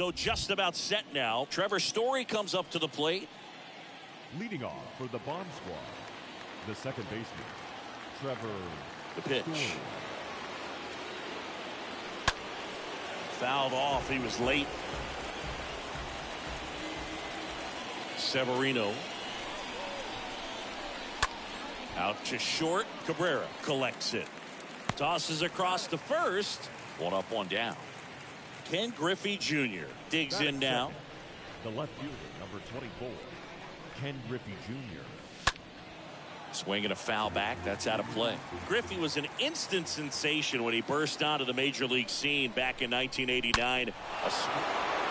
So just about set now. Trevor Story comes up to the plate. Leading off for the Bomb Squad, the second baseman, Trevor. The pitch. Story. Fouled off. He was late. Severino. Out to short. Cabrera collects it. Tosses across to first. One up, one down. Ken Griffey Jr. digs in now. The left fielder, number 24, Ken Griffey Jr. Swinging a foul back. That's out of play. Griffey was an instant sensation when he burst onto the major league scene back in 1989. A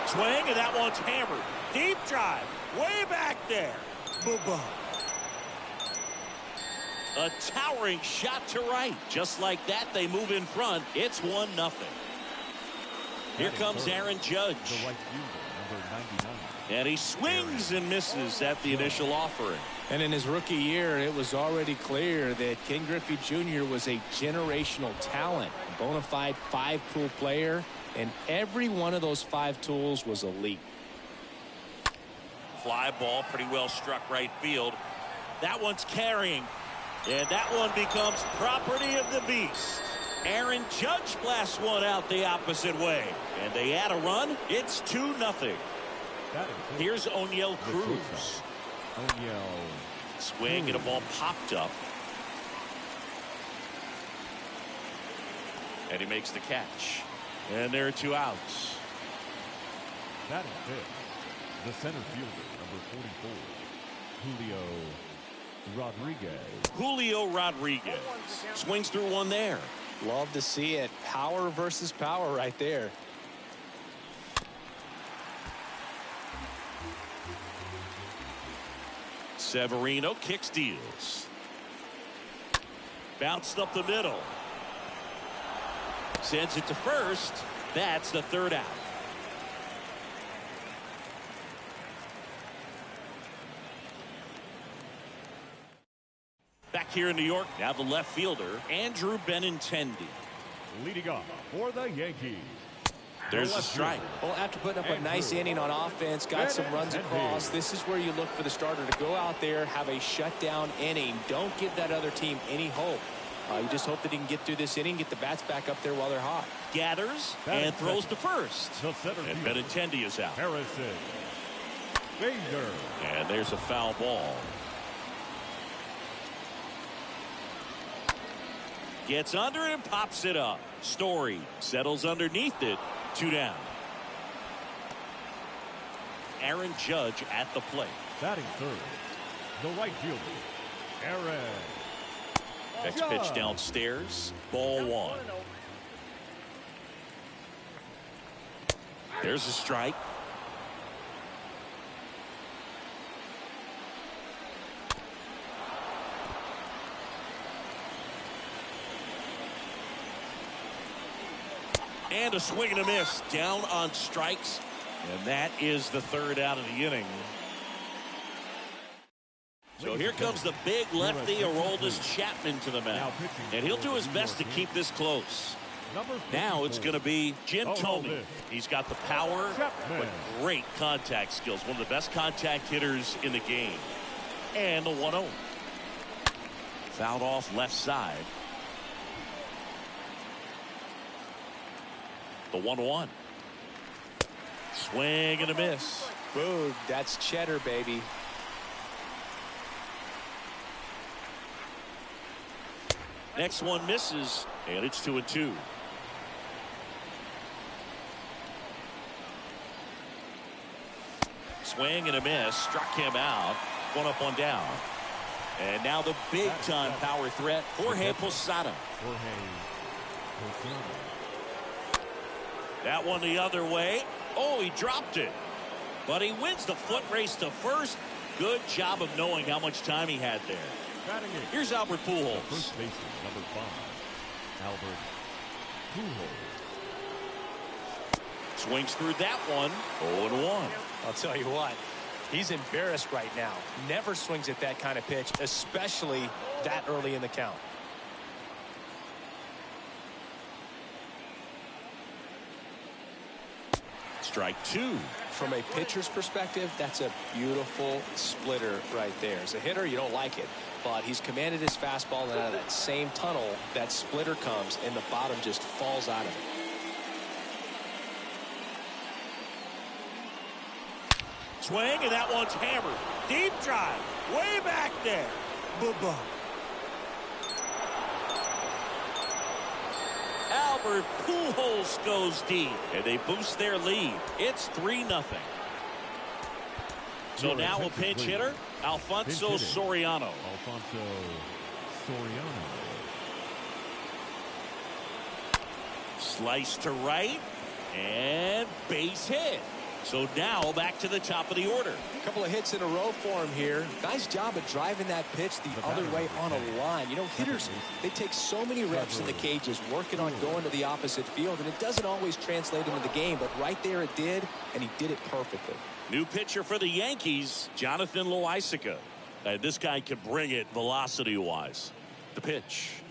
swing, and that one's hammered. Deep drive. Way back there. Boom. A towering shot to right. Just like that, they move in front. It's 1-0. Here comes Aaron Judge. The right fielder, number 99. And he swings and misses at the initial offering. And in his rookie year, it was already clear that Ken Griffey Jr. was a generational talent, a bona fide five-tool player, and every one of those 5 tools was elite. Fly ball, pretty well struck right field. That one's carrying, and that one becomes property of the beast. Aaron Judge blasts one out the opposite way, and they add a run. It's 2-0. Here's O'Neill Cruz. Swing and a ball popped up. And he makes the catch. And there are 2 outs. That is it. The center fielder, number 44, Julio Rodriguez. Julio Rodriguez swings through one there. Love to see it. Power versus power right there. Severino kick steals. Bounced up the middle. Sends it to first. That's the third out. Back here in New York, now the left fielder, Andrew Benintendi. Leading off for the Yankees. There's a strike. Well, after putting up a nice inning on offense, got some runs across, this is where you look for the starter to go out there, have a shutdown inning. Don't give that other team any hope. You just hope that he can get through this inning, get the bats back up there while they're hot. Gathers and throws to first. And Benintendi is out. Harrison. Bader. And there's a foul ball. Gets under it and pops it up. Story settles underneath it. 2 down. Aaron Judge at the plate. Batting third, the right fielder, Aaron. Next pitch downstairs. Ball 1. There's a strike. And a swing and a miss. Down on strikes. And that is the third out of the inning. So here comes the big lefty, Aroldis Chapman, to the mound. And he'll do his best to keep this close. Now it's going to be Jim Thome. He's got the power, but great contact skills. One of the best contact hitters in the game. And the 1-0. Fouled off left side. The 1-1. Swing and a miss. Boom, that's cheddar, baby. Next one misses, and it's 2-2. Swing and a miss. Struck him out. 1 up, 1 down. And now the big-time power threat, Jorge Posada. That one the other way. Oh, he dropped it. But he wins the foot race to first. Good job of knowing how much time he had there. Here's Albert Pujols. First baseman, number 5, Albert Pujols. Swings through that one. 0-1. I'll tell you what, he's embarrassed right now. Never swings at that kind of pitch, especially that early in the count. Strike 2. From a pitcher's perspective, that's a beautiful splitter right there. As a hitter, you don't like it, but he's commanded his fastball, and out of that same tunnel, that splitter comes, and the bottom just falls out of it. Swing, and that one's hammered. Deep drive. Way back there. Bye-bye. Albert Pujols goes deep, and they boost their lead. It's 3-0. So now a pinch hitter, Alfonso Soriano. Alfonso Soriano. Slice to right, and base hit. So now back to the top of the order. A couple of hits in a row for him here. Nice job of driving that pitch the other way on a line. You know, hitters, they take so many reps in the cages working on going to the opposite field, and it doesn't always translate into the game, but right there it did, and he did it perfectly. New pitcher for the Yankees, Jonathan Loaisiga. This guy can bring it velocity-wise. The pitch.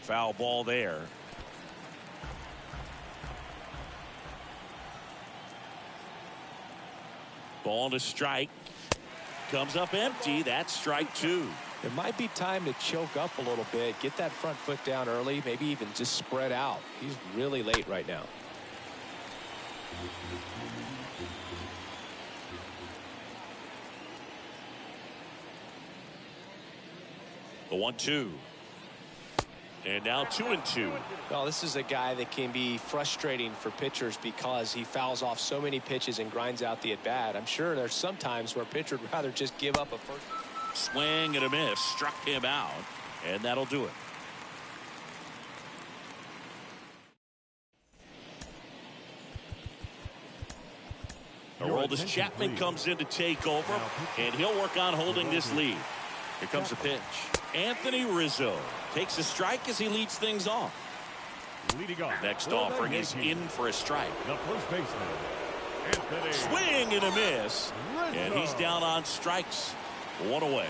Foul ball there. Ball to strike. Comes up empty. That's strike 2. It might be time to choke up a little bit. Get that front foot down early. Maybe even just spread out. He's really late right now. The 1-2. And now 2-2. Well, this is a guy that can be frustrating for pitchers because he fouls off so many pitches and grinds out the at-bat. I'm sure there's some times where a pitcher would rather just give up a first. Swing and a miss. Struck him out. And that'll do it. Aroldis Chapman comes in to take over, and he'll work on holding this lead. Here comes the pitch. Anthony Rizzo takes a strike as he leads things off. Next offering is in for a strike. The first baseman, Anthony. Swing and a miss, and he's down on strikes. One away.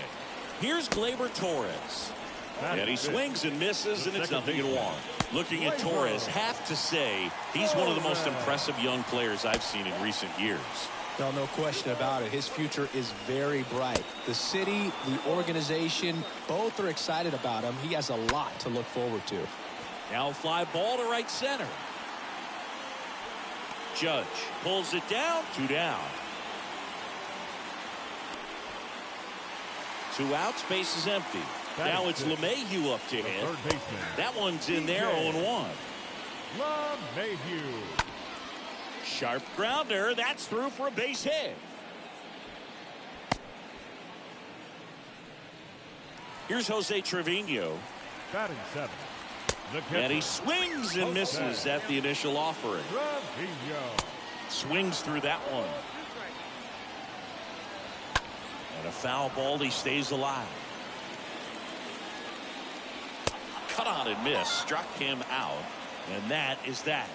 Here's Gleyber Torres. And he swings and misses, and it's 0-1. Looking at Torres, have to say he's one of the most impressive young players I've seen in recent years. Well, no question about it. His future is very bright. The city, the organization, both are excited about him. He has a lot to look forward to. Now fly ball to right center. Judge pulls it down. 2 down. 2 outs. Base is empty. Now it's LeMahieu up to hit. That one's in there. 0-1. LeMahieu. Sharp grounder. That's through for a base hit. Here's Jose Trevino. Batting 7. And he swings and misses at the initial offering. Swings through that one. And a foul ball. He stays alive. Cut on and miss. Struck him out. And that is that.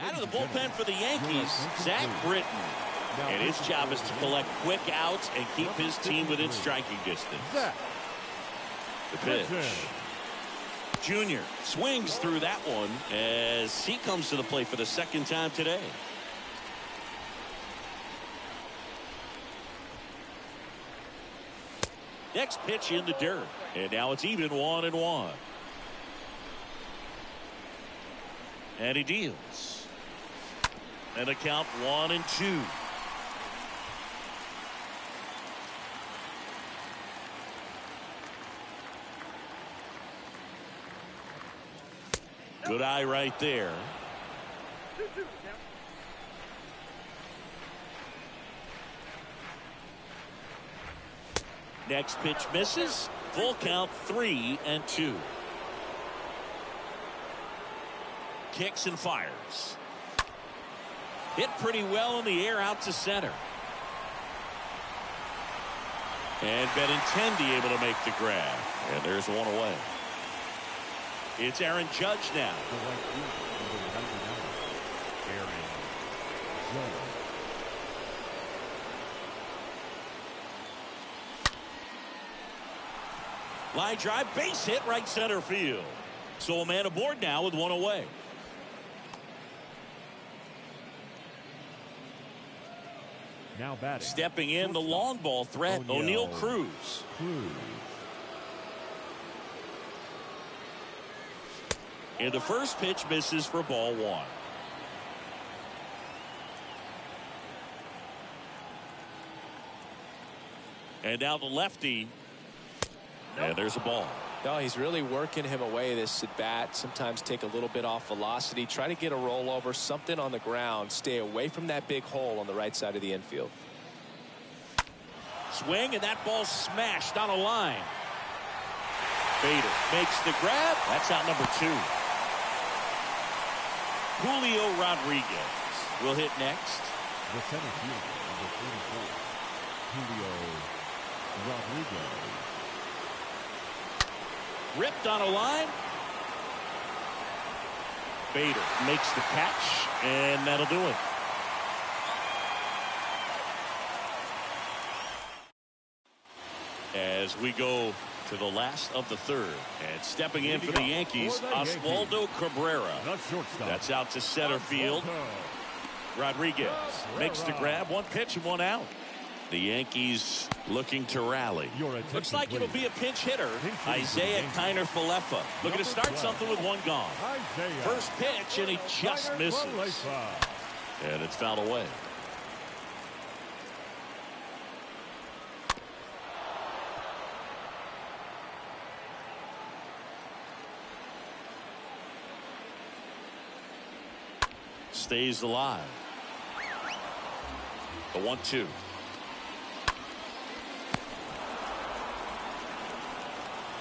Out of the bullpen for the Yankees, Zach Britton. And his job is to collect quick outs and keep his team within striking distance. The pitch. Junior swings through that one as he comes to the plate for the second time today. Next pitch in the dirt. And now it's even 1-1. And he deals. And a count 1-2. Good eye right there. Next pitch misses. Full count 3-2. Kicks and fires. Hit pretty well in the air out to center. And Benintendi able to make the grab. And there's one away. It's Aaron Judge now. Line drive, base hit, right center field. So a man aboard now with one away. Now batting. Stepping in the long ball threat, O'Neal Cruz. And the first pitch misses for ball 1. And now the lefty. And there's a ball. No, he's really working him away this at bat. Sometimes take a little bit off velocity. Try to get a rollover, something on the ground. Stay away from that big hole on the right side of the infield. Swing, and that ball smashed on a line. Bader makes the grab. That's out number 2. Julio Rodriguez will hit next. The center fielder, number 44, Julio Rodriguez. Ripped on a line. Bader makes the catch, and that'll do it. As we go to the last of the third, and stepping in for the Yankees, Oswaldo Cabrera. That's out to center field. Rodriguez makes the grab. One pitch and one out. The Yankees looking to rally. Looks like it'll be a pinch hitter. Isaiah Kiner-Falefa looking to start something with one gone. First pitch, and he just misses. And it's fouled away. Stays alive. The 1-2.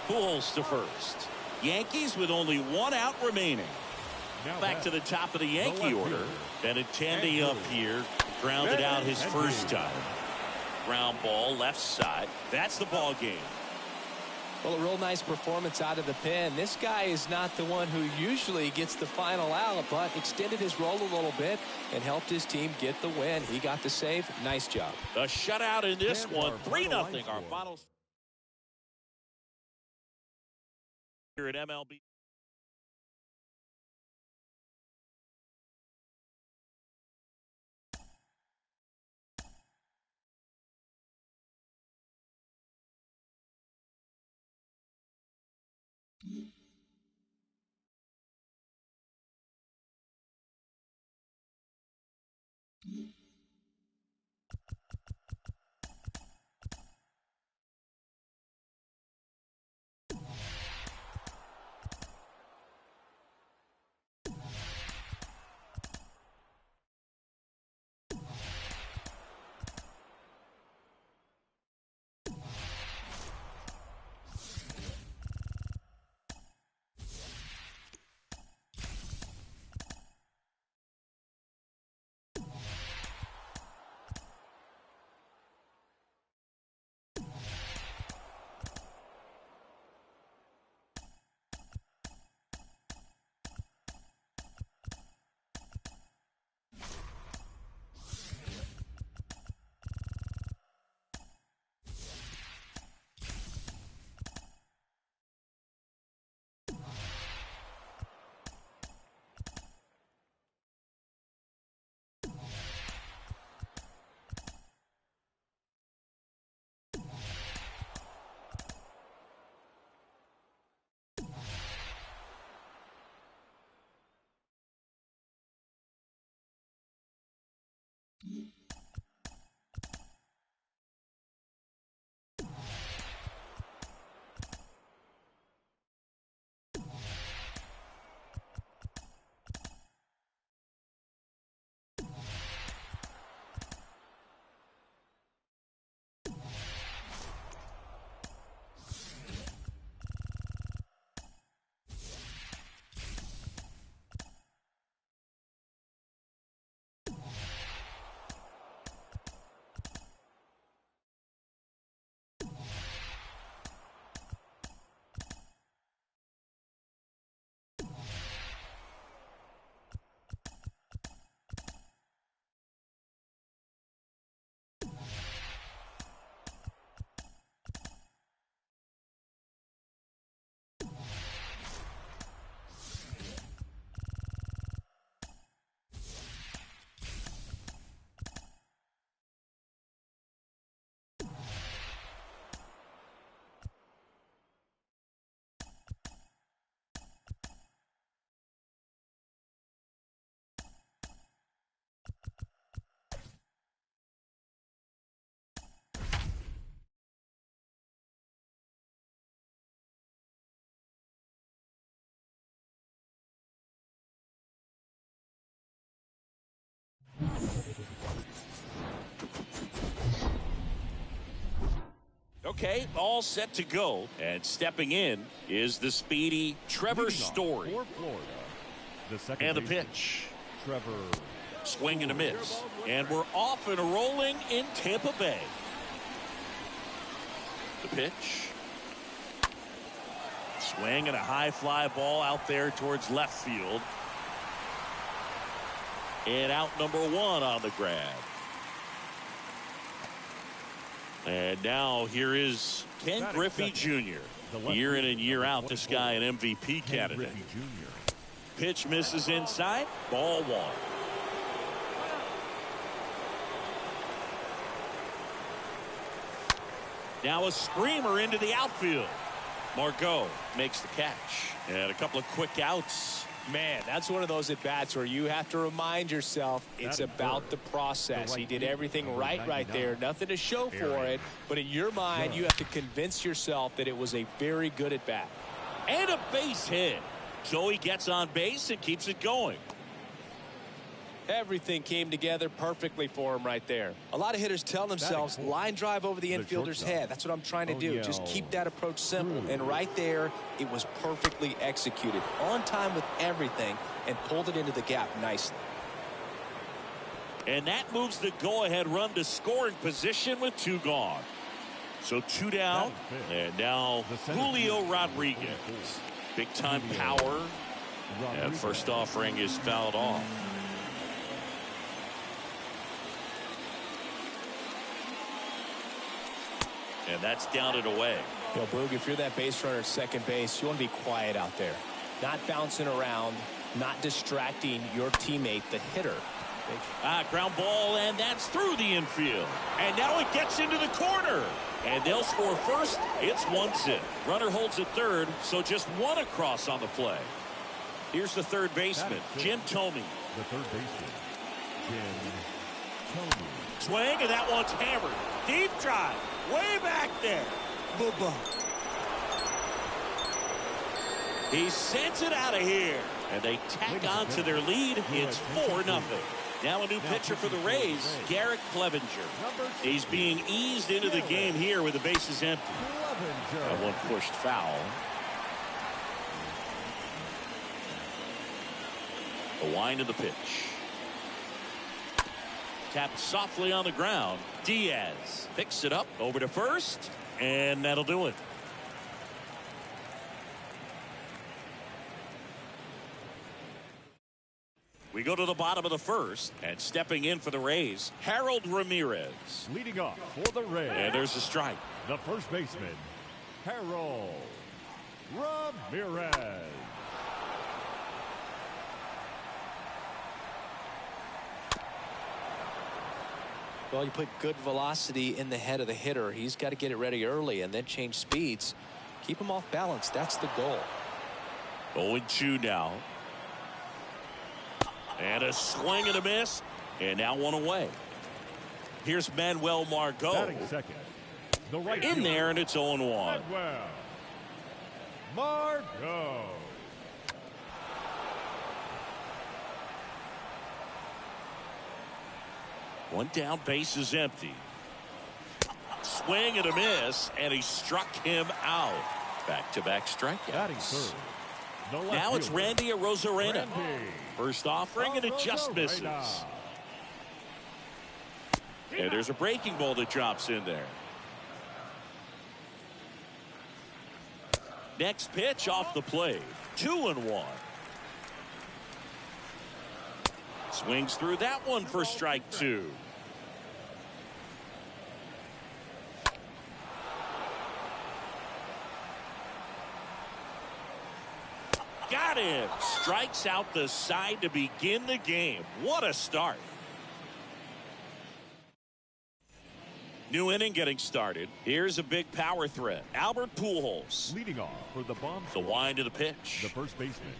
Pulls to first. Yankees with only one out remaining. Now Back to the top of the Yankee order. Benintendi up here. Grounded out his first time. Ground ball left side. That's the ball game. Well, a real nice performance out of the pen. This guy is not the one who usually gets the final out, but extended his role a little bit and helped his team get the win. He got the save. Nice job. A shutout in this one. 3-0. Our final here at MLB. Okay, all set to go. And stepping in is the speedy Trevor Story. For Florida, the second and the baseman, pitch. Trevor. Swing and a miss. And we're off and rolling in Tampa Bay. The pitch. Swing and a high fly ball out there towards left field. And out number 1 on the grab. And now here is Ken Griffey Jr. Year in and year out, this guy an MVP candidate. Pitch misses inside. Ball 1. Now a screamer into the outfield. Margot makes the catch. And a couple of quick outs. Man, that's one of those at-bats where you have to remind yourself it's about the process. He did everything right there. Nothing to show for it. But in your mind, you have to convince yourself that it was a very good at-bat. And a base hit. So he gets on base and keeps it going. Everything came together perfectly for him right there. A lot of hitters tell themselves line drive over the infielder's head. That's what I'm trying to do. Just keep that approach simple. And right there, it was perfectly executed. On time with everything and pulled it into the gap nicely. And that moves the go-ahead run to scoring position with 2 gone. So 2 down. And now Julio Rodriguez. Big-time power. And first offering is fouled off. And that's down and away. Well, Boog, if you're that base runner at second base, you want to be quiet out there. Not bouncing around, not distracting your teammate, the hitter. Ground ball, and that's through the infield. And now it gets into the corner. And they'll score first. It's 1-0. Runner holds at third, so just 1 across on the play. Here's the third baseman, Jim Thome. The third baseman, Jim Thome. Swing, and that one's hammered. Deep drive. Way back there. Boo-boo. He sends it out of here. And they tack on to their lead. It's 4-0. Now a new pitcher for the Rays, Garrett Clevenger. He's being eased into the game here with the bases empty. That one pushed foul. The wind of the pitch. Tapped softly on the ground. Diaz picks it up over to first, and that'll do it. We go to the bottom of the first, and stepping in for the Rays, Harold Ramirez. Leading off for the Rays. And there's a strike. The first baseman, Harold Ramirez. Well, you put good velocity in the head of the hitter. He's got to get it ready early and then change speeds. Keep him off balance. That's the goal. 0-2 now. And a swing and a miss. And now 1 away. Here's Manuel Margot. Batting second. The right in fielder. there, and it's 0-1. Manuel Margot. One down, base is empty. Swing and a miss, and he struck him out. Back-to-back strikeouts. Batting third. Now it's Randy Arozarena. First offering, and it just misses. And there's a breaking ball that drops in there. Next pitch off the plate. 2-1. Swings through that one for strike 2. Got him. Strikes out the side to begin the game. What a start. New inning getting started. Here's a big power threat. Albert Pujols. Leading off for the bomb. The wind of the pitch. The first baseman,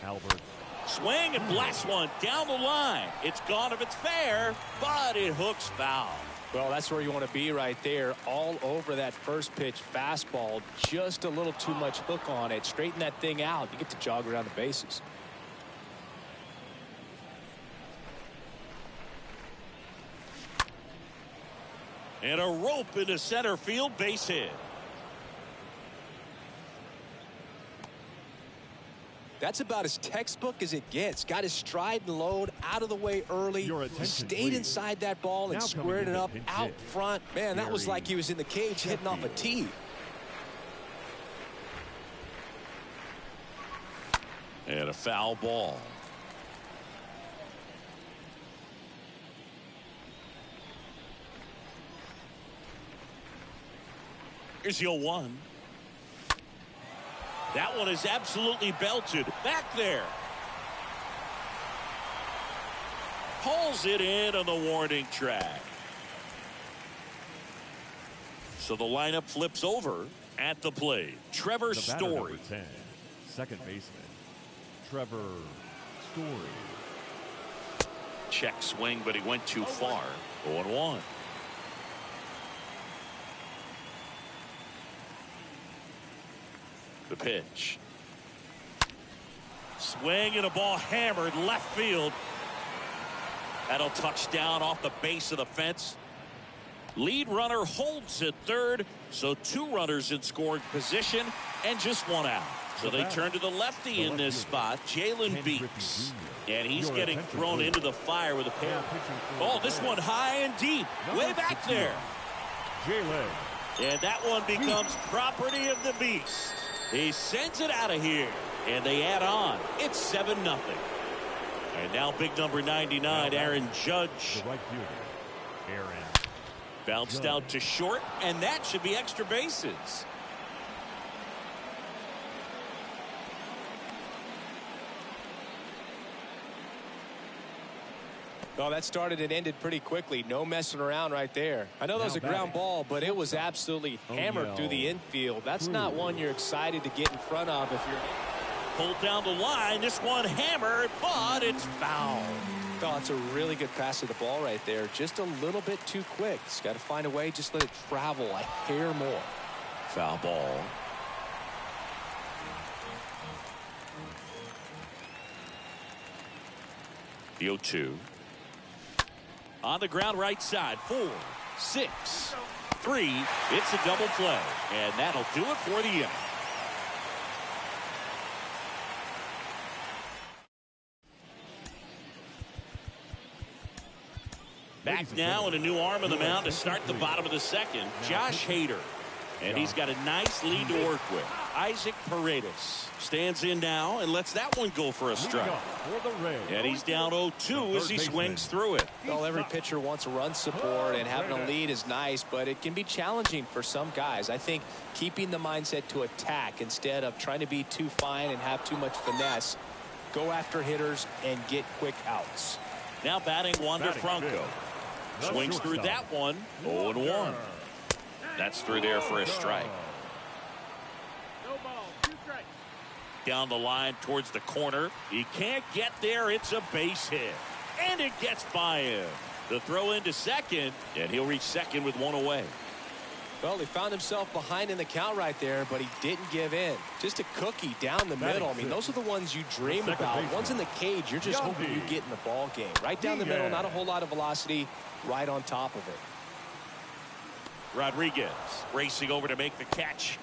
Albert. Swing and blast one down the line. It's gone if it's fair, but it hooks foul. Well, that's where you want to be right there. All over that first pitch fastball. Just a little too much hook on it. Straighten that thing out. You get to jog around the bases. And a rope into center field, base hit. That's about as textbook as it gets. Got his stride and load out of the way early. Stayed inside that ball and squared it up out front. Man, that was like he was in the cage hitting off a tee. And a foul ball. Here's the 0-1. That one is absolutely belted. Back there. Pulls it in on the warning track. So the lineup flips over at the plate. Trevor Story. Number 10, second baseman, Trevor Story. Check swing, but he went too far. 0-1. The pitch. Swing and a ball hammered left field. That'll touch down off the base of the fence. Lead runner holds at third, so 2 runners in scoring position and just 1 out. So they turn to the lefty in this spot, Jalen Beeks. And he's getting thrown into the fire with a pair. Oh, this one high and deep, way back there. And that one becomes property of the Beast. He sends it out of here, and they add on. It's 7-0. And now big number 99, Aaron Judge. Bounced out to short, and that should be extra bases. Oh, that started and ended pretty quickly. No messing around right there. I know that was a ground ball, but it was absolutely hammered through the infield. That's not one you're excited to get in front of if you're... Pulled down the line. This one hammered, but it's foul. Oh, it's a really good pass of the ball right there. Just a little bit too quick. It's got to find a way. Just let it travel a hair more. Foul ball. The 0-2. On the ground right side. 4, 6, 3. It's a double play. And that'll do it for the inning. Back now and a new arm on the mound to start the bottom of the second. Josh Hader. And he's got a nice lead to work with. Isaac Paredes stands in now and lets that one go for a strike. And he's down 0-2 as he swings through it. Well, every pitcher wants run support, and having a lead is nice, but it can be challenging for some guys. I think keeping the mindset to attack instead of trying to be too fine and have too much finesse. Go after hitters and get quick outs. Now batting Wander Franco. Swings through that one. 0-1. That's through there for a strike. Down the line towards the corner. He can't get there. It's a base hit. And it gets by him. The throw into second, and he'll reach second with 1 away. Well, he found himself behind in the count right there, but he didn't give in. Just a cookie down the middle. I mean, those are the ones you dream about. Ones in the cage, you're just hoping you get in the ball game. Right down the middle, not a whole lot of velocity, right on top of it. Rodriguez racing over to make the catch.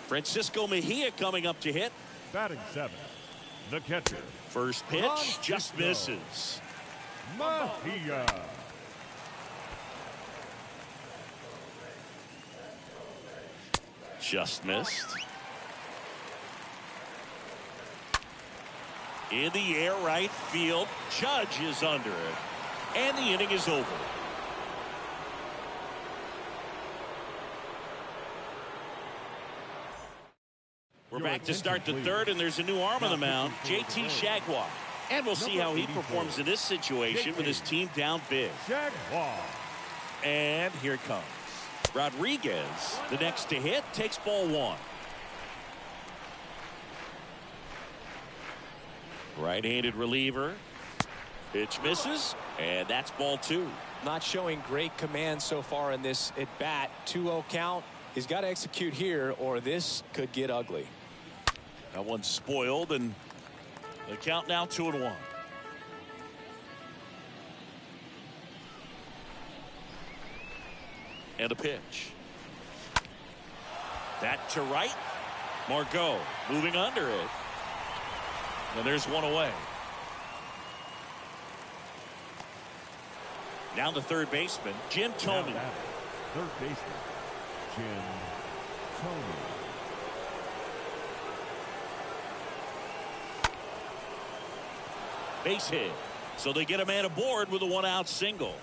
Francisco Mejia coming up to hit. Batting 7, the catcher. First pitch just misses. Mejia. Just missed. In the air right field. Judge is under it. And the inning is over. We're back to start the third, and there's a new arm on the mound, JT Jaguar. And we'll see how he performs in this situation with his team down big. And here it comes. Rodriguez, the next to hit, takes ball 1. Right-handed reliever. Pitch misses, and that's ball 2. Not showing great command so far in this at bat. 2-0 count. He's got to execute here, or this could get ugly. That one's spoiled, and the count now 2-1. And a pitch. That to right. Margot moving under it. And there's 1 away. Now the third baseman, Jim Thome. Third baseman, Jim Thome. Base hit. So they get a man aboard with a 1-out single.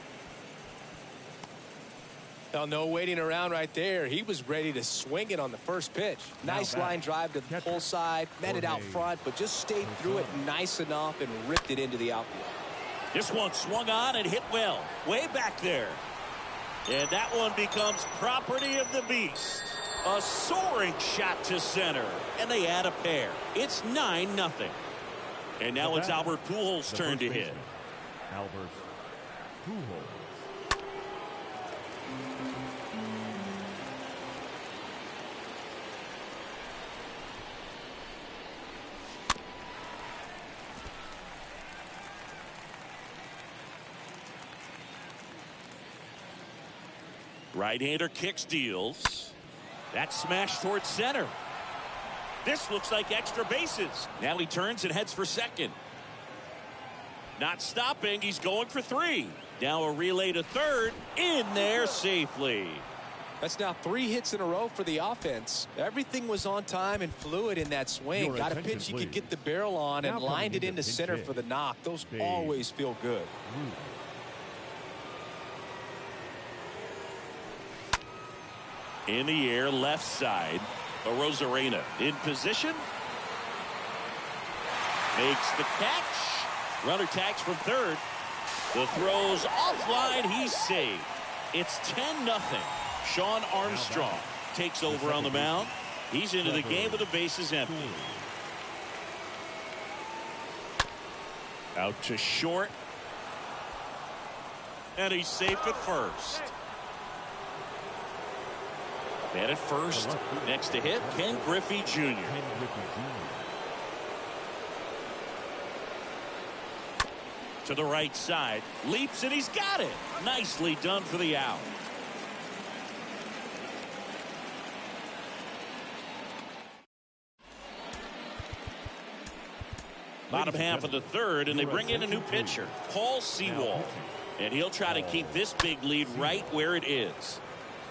Well, no waiting around right there. He was ready to swing it on the first pitch. Nice line drive to the pull side. Met it out front, but just stayed through it nice enough and ripped it into the outfield. This one swung on and hit well. Way back there. And that one becomes property of the Beast. A soaring shot to center. And they add a pair. It's 9-0. And now it's Albert Pujols' turn to hit. Albert Pujols. Right-hander kicks, deals. That smash towards center. This looks like extra bases. Now he turns and heads for second. Not stopping. He's going for 3. Now a relay to third. In there safely. That's now 3 hits in a row for the offense. Everything was on time and fluid in that swing. Got a pitch you could get the barrel on and lined it into center for the knock. Those always feel good. In the air, left side. Arozarena in position. Makes the catch. Runner tags from third. The throw's offline. He's saved. It's 10-0. Sean Armstrong takes over on the mound. He's into the game with the bases empty. Out to short. And he's safe at first. Man at first. Next to hit, Ken Griffey Jr. To the right side. Leaps and he's got it. Nicely done for the out. Bottom half of the third, and they bring in a new pitcher, Paul Sewald. And he'll try to keep this big lead right where it is.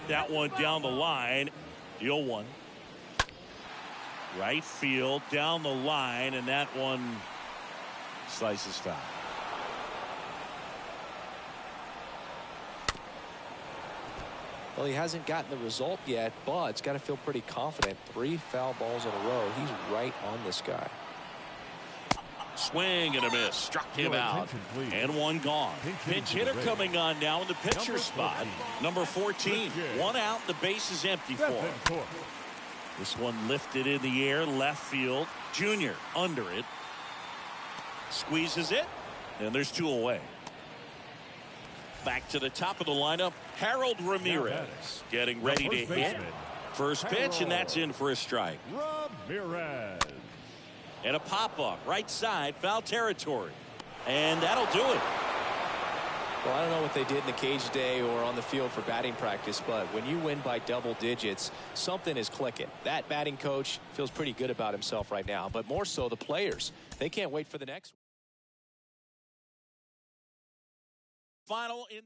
That one down the line. 0-1. Right field down the line, and that one slices foul. Well, he hasn't gotten the result yet, but it's got to feel pretty confident. 3 foul balls in a row. He's right on this guy. Swing and a miss. Struck him out. And one gone. Pinch hitter coming on now in the pitcher spot. Number 14. 1 out. The base is empty for him. This one lifted in the air. Left field. Junior under it. Squeezes it. And there's 2 away. Back to the top of the lineup. Harold Ramirez getting ready to hit. First pitch, and that's in for a strike. Ramirez. And a pop-up, right side, foul territory. And that'll do it. Well, I don't know what they did in the cage today or on the field for batting practice, but when you win by double digits, something is clicking. That batting coach feels pretty good about himself right now, but more so the players. They can't wait for the next one. Final in.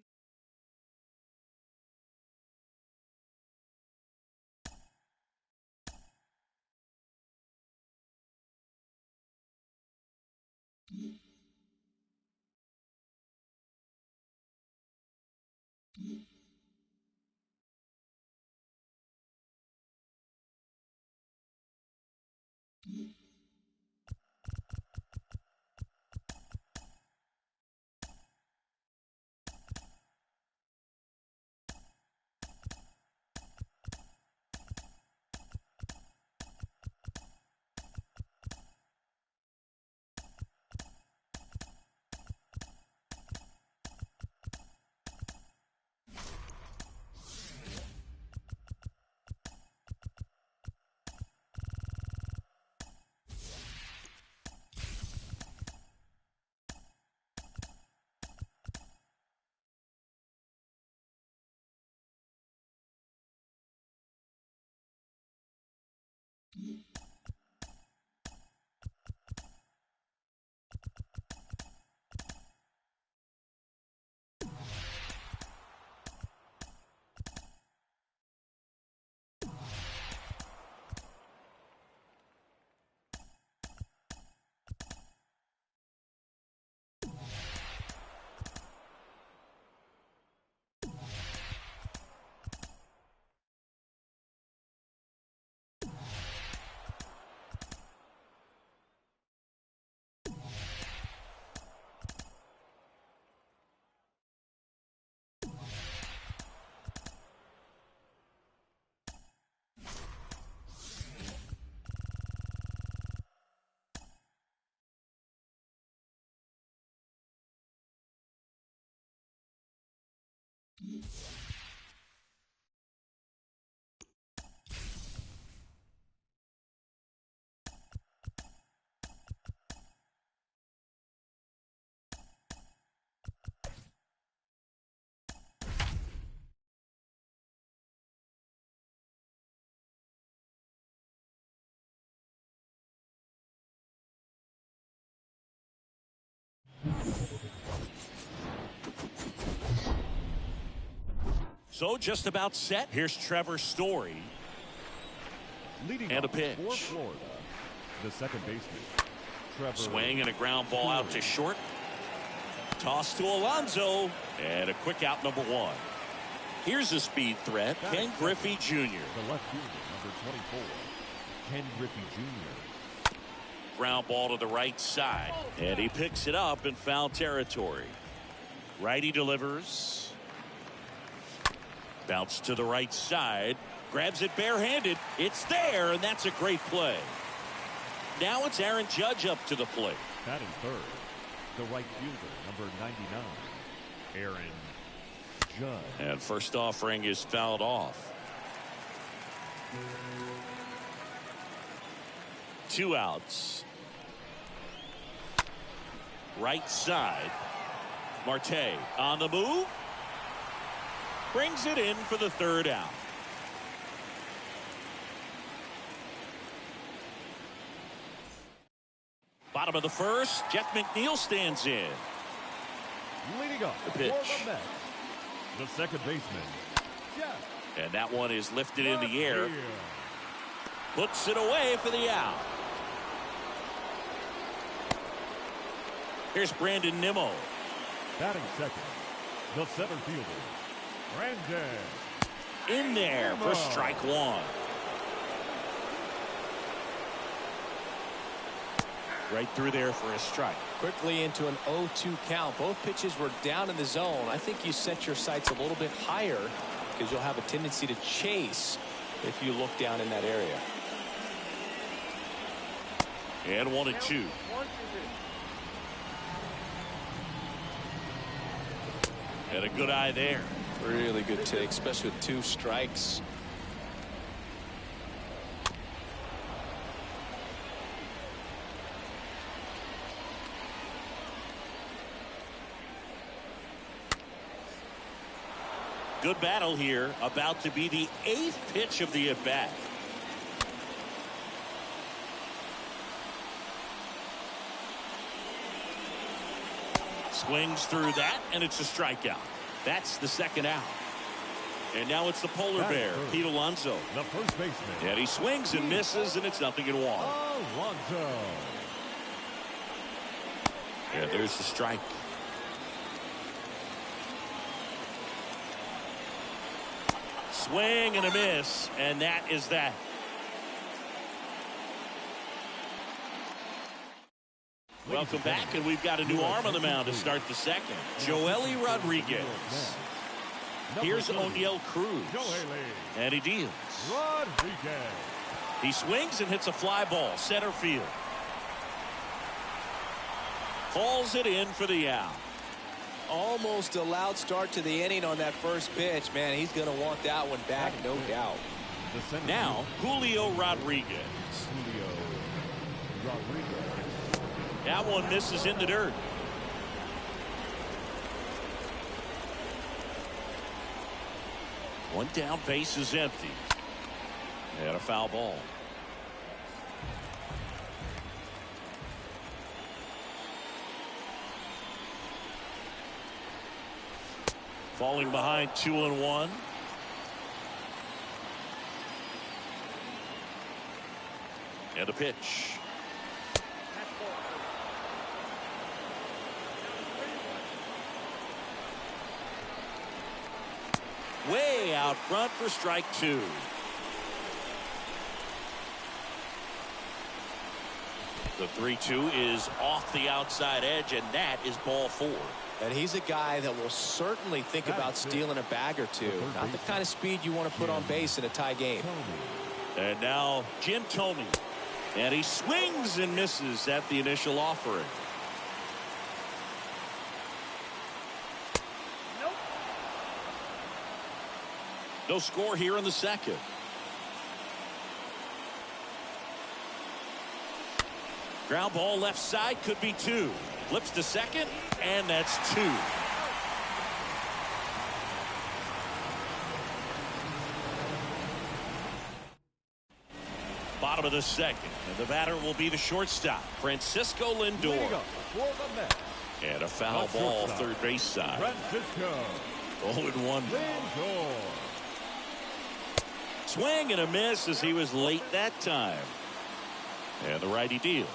So just about set. Here's Trevor Story. Leading And a off pitch. for Florida, the second baseman, Trevor. Swing and a ground ball out to short. Toss to Alonso. And a quick out, number 1. Here's a speed threat, Ken Griffey Jr. The left fielder, number 24, Ken Griffey Jr. Ground ball to the right side. And he picks it up in foul territory. Righty delivers. Bounce to the right side. Grabs it barehanded. It's there, and that's a great play. Now it's Aaron Judge up to the plate. Batting third, the right fielder, number 99, Aaron Judge. And first offering is fouled off. 2 outs. Right side. Marte on the move. Brings it in for the 3rd out. Bottom of the 1st, Jeff McNeil stands in. Leading up The for pitch. the Mets, the second baseman, Jeff. And that one is lifted in the air. Garcia. Puts it away for the out. Here's Brandon Nimmo. Batting second, the center fielder, Brandon. In there for strike 1. Right through there for a strike. Quickly into an 0-2 count. Both pitches were down in the zone. I think you set your sights a little bit higher because you'll have a tendency to chase if you look down in that area. And 1-2. And a good eye there. Really good take, especially with 2 strikes. Good battle here. About to be the 8th pitch of the at-bat. Swings through that, and it's a strikeout. That's the 2nd out. And now it's the polar bear, Pete Alonso. The first baseman, And he swings and misses, and it's 0-1. Alonso. And there's the strike. Swing and a miss, and that is that. Welcome back, and we've got a new arm on the mound to start the 2nd. Joely Rodriguez. Here's O'Neill Cruz. And he deals. Rodriguez. He swings and hits a fly ball, center field. Hauls it in for the out. Almost a loud start to the inning on that first pitch. Man, he's going to want that one back, no doubt. Now, Julio Rodriguez. Julio Rodriguez. That one misses in the dirt. One down, base is empty. And a foul ball. Falling behind 2-1. And a pitch. Way out front for strike 2. The 3-2 is off the outside edge, and that is ball 4. And he's a guy that will certainly think about stealing a bag or two. Not the kind of speed you want to put on base in a tie game. And now Jim Thome. And he swings and misses at the initial offering. No score here in the 2nd. Ground ball left side, could be 2. Flips to 2nd, and that's 2. Bottom of the 2nd, and the batter will be the shortstop, Francisco Lindor. For the Mets, And a foul the ball, shortstop, third base side. Francisco 0-1. Lindor. Swing and a miss as he was late that time. And the righty deals.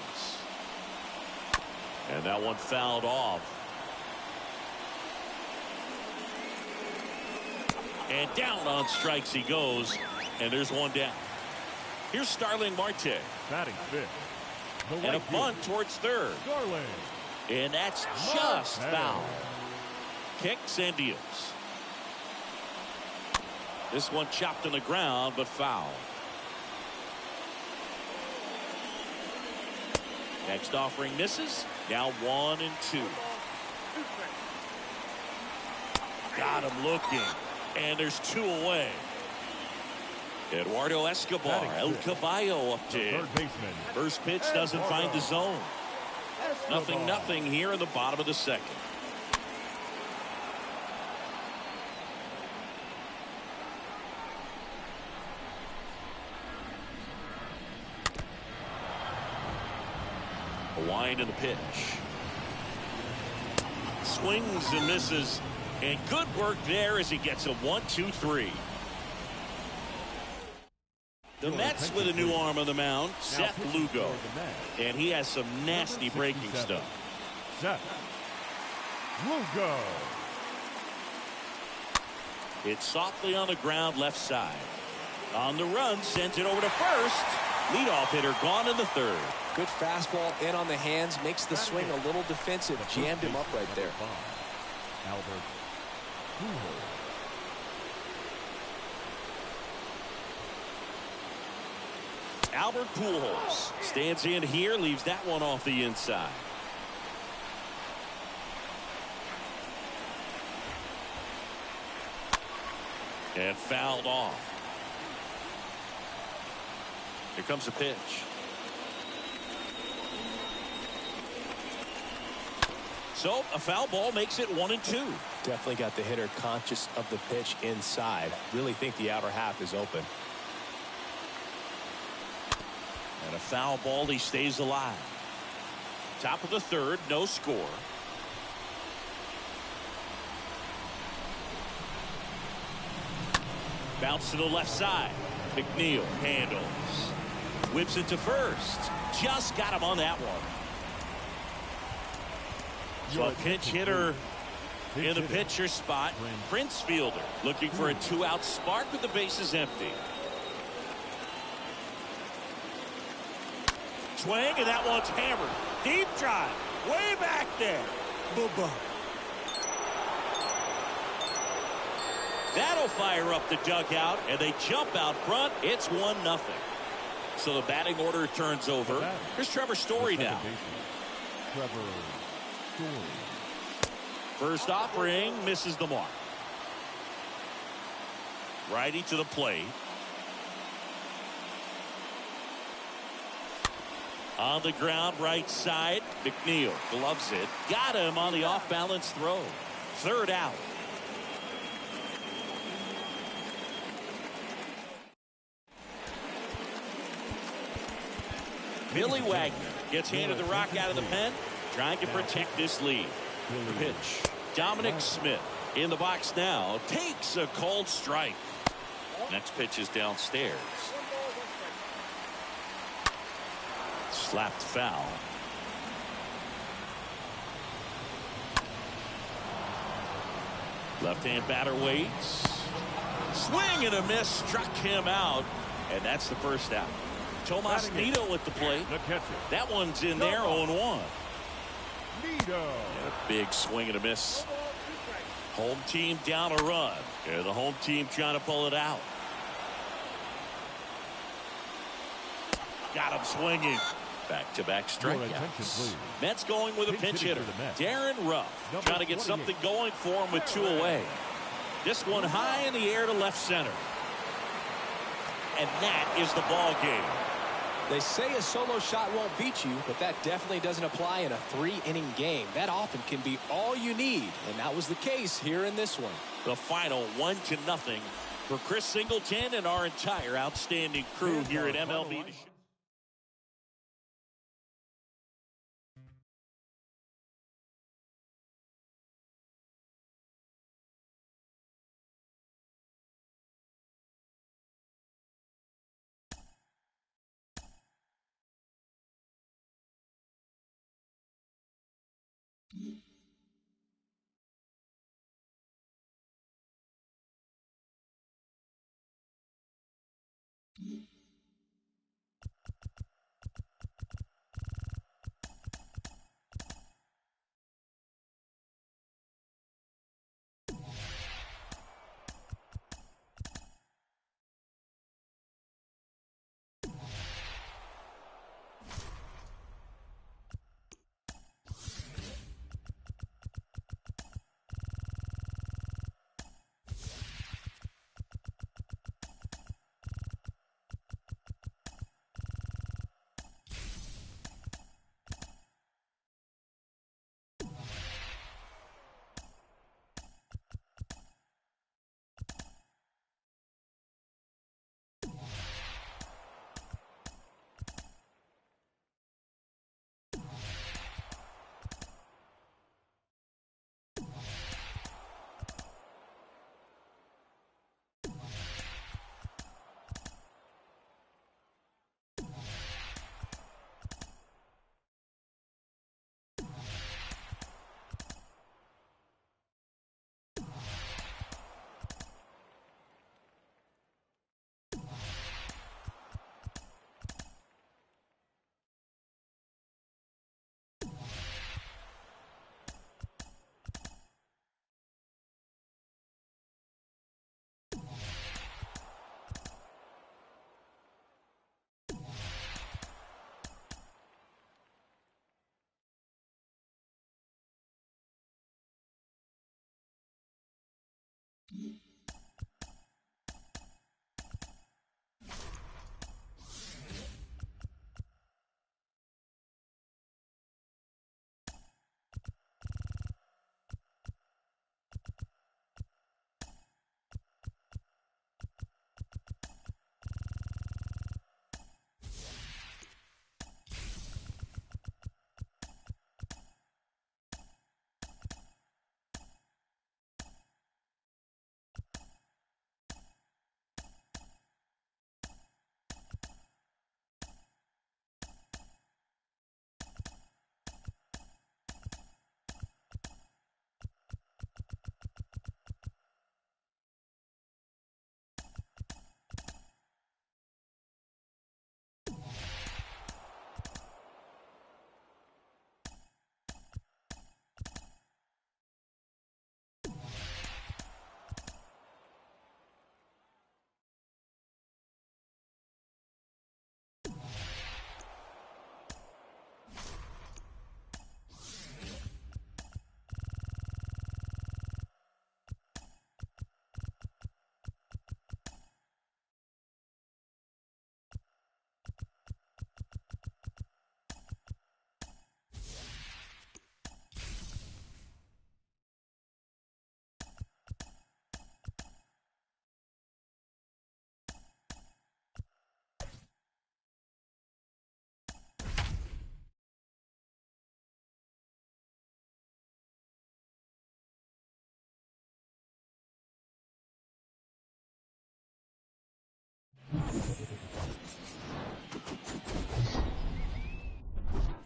And that one fouled off. And down on strikes he goes. And there's one down. Here's Starling Marte. Batting fifth. The And a right bunt field. towards third. Starling. And that's just Marte. foul. Kicks and deals. This one chopped on the ground, but foul. Next offering misses. Now 1-2. Got him looking. And there's 2 away. Eduardo Escobar, El Caballo up to him. Third baseman. First pitch doesn't find the zone. 0-0 here in the bottom of the second. A wind in the pitch. Swings and misses. And good work there as he gets a 1-2-3. The Mets with a new arm on the mound, Seth Lugo. And he has some nasty breaking stuff. Seth Lugo. It's softly on the ground left side. On the run, sends it over to first. Leadoff hitter gone in the third. Good fastball in on the hands, makes the swing a little defensive. Jammed him up right there. Albert Pujols. Albert Pujols stands in here, leaves that one off the inside. And fouled off. Here comes the pitch. So a foul ball makes it 1-2. Definitely got the hitter conscious of the pitch inside. Really think the outer half is open. And a foul ball, he stays alive. Top of the third, no score. Bounce to the left side. McNeil handles. Whips it to first. Just got him on that one. So a pinch hitter in the pitcher spot. Prince Fielder looking for a 2-out spark with the bases empty. Swing, and that one's hammered. Deep drive. Way back there. Boo-boo. That'll fire up the dugout, and they jump out front. It's 1-0. So the batting order turns over. Here's Trevor Story now. Trevor Story. First offering misses the mark. Righty to the plate. On the ground, right side. McNeil gloves it. Got him on the off-balance throw. Third out. Billy Wagner gets handed the rock out of the pen, trying to protect this lead. The pitch. Dominic Smith in the box now. Takes a cold strike. Next pitch is downstairs. Slapped foul. Left-hand batter waits. Swing and a miss. Struck him out. And that's the first out. Tomas Nido at the plate. That one's in there, 0-1. Nido. And a big swing and a miss. Home team down a run. And the home team trying to pull it out. Got him swinging. Back-to-back strikeouts. Mets going with a pinch hitter. Darren Ruff trying to get something going for him with 2 away. This one high in the air to left center. And that is the ball game. They say a solo shot won't beat you, but that definitely doesn't apply in a 3-inning game. That often can be all you need, and that was the case here in this one. The final 1-0 for Chris Singleton and our entire outstanding crew here at MLB.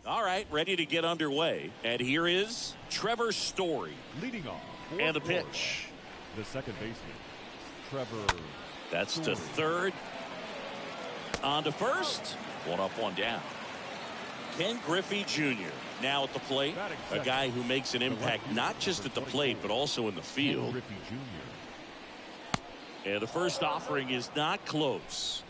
All right, ready to get underway. And here is Trevor Story. Leading off. And a pitch. The second baseman, Trevor. That's Story. to third. On to first. One up, one down. Ken Griffey Jr. now at the plate. A guy who makes an impact not just at the plate, but also in the field. Griffey Jr. And the first offering is not close.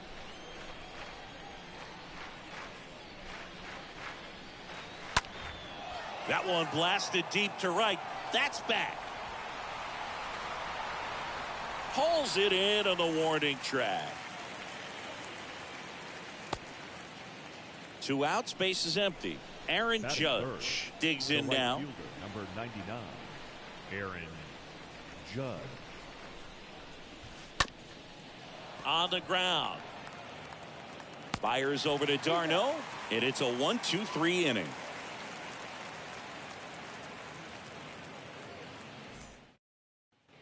That one blasted deep to right. That's back. Pulls it in on the warning track. 2 outs, base is empty. Aaron Judge digs in now. Number 99, Aaron Judge. On the ground. Fires over to Darno, and it's a 1-2-3 inning.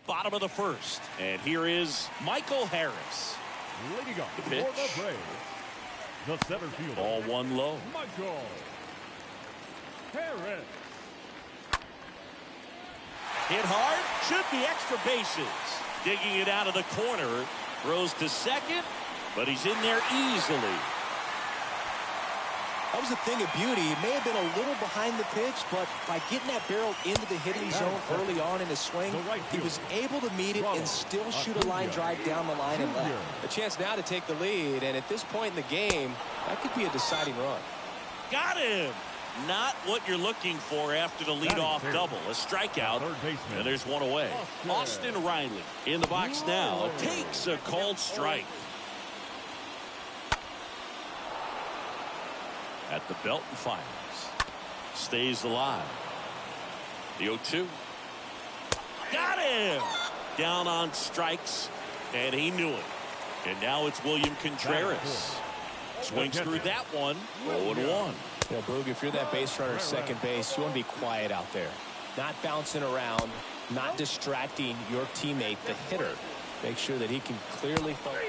Bottom of the first, and here is Michael Harris. Leading off The for pitch. the Braves, the center fielder. Ball one low. Michael Harris. Hit hard, should be extra bases. Digging it out of the corner, throws to second, but he's in there easily. That was the thing of beauty. He may have been a little behind the pitch, but by getting that barrel into the hitting zone early on in his swing, he was able to meet it and still shoot a line drive down the line and left. A chance now to take the lead, and at this point in the game, that could be a deciding run. Got him. Not what you're looking for after the leadoff double. A strikeout, and there's one away. Austin Riley in the box now takes a called strike. At the belt and fires. Stays alive. The 0-2. Got him. Down on strikes, and he knew it. And now it's William Contreras. Swings through that one. 0-1. You know, Boog, if you're that base runner at second base, you want to be quiet out there. Not bouncing around, not distracting your teammate, the hitter. Make sure that he can clearly focus.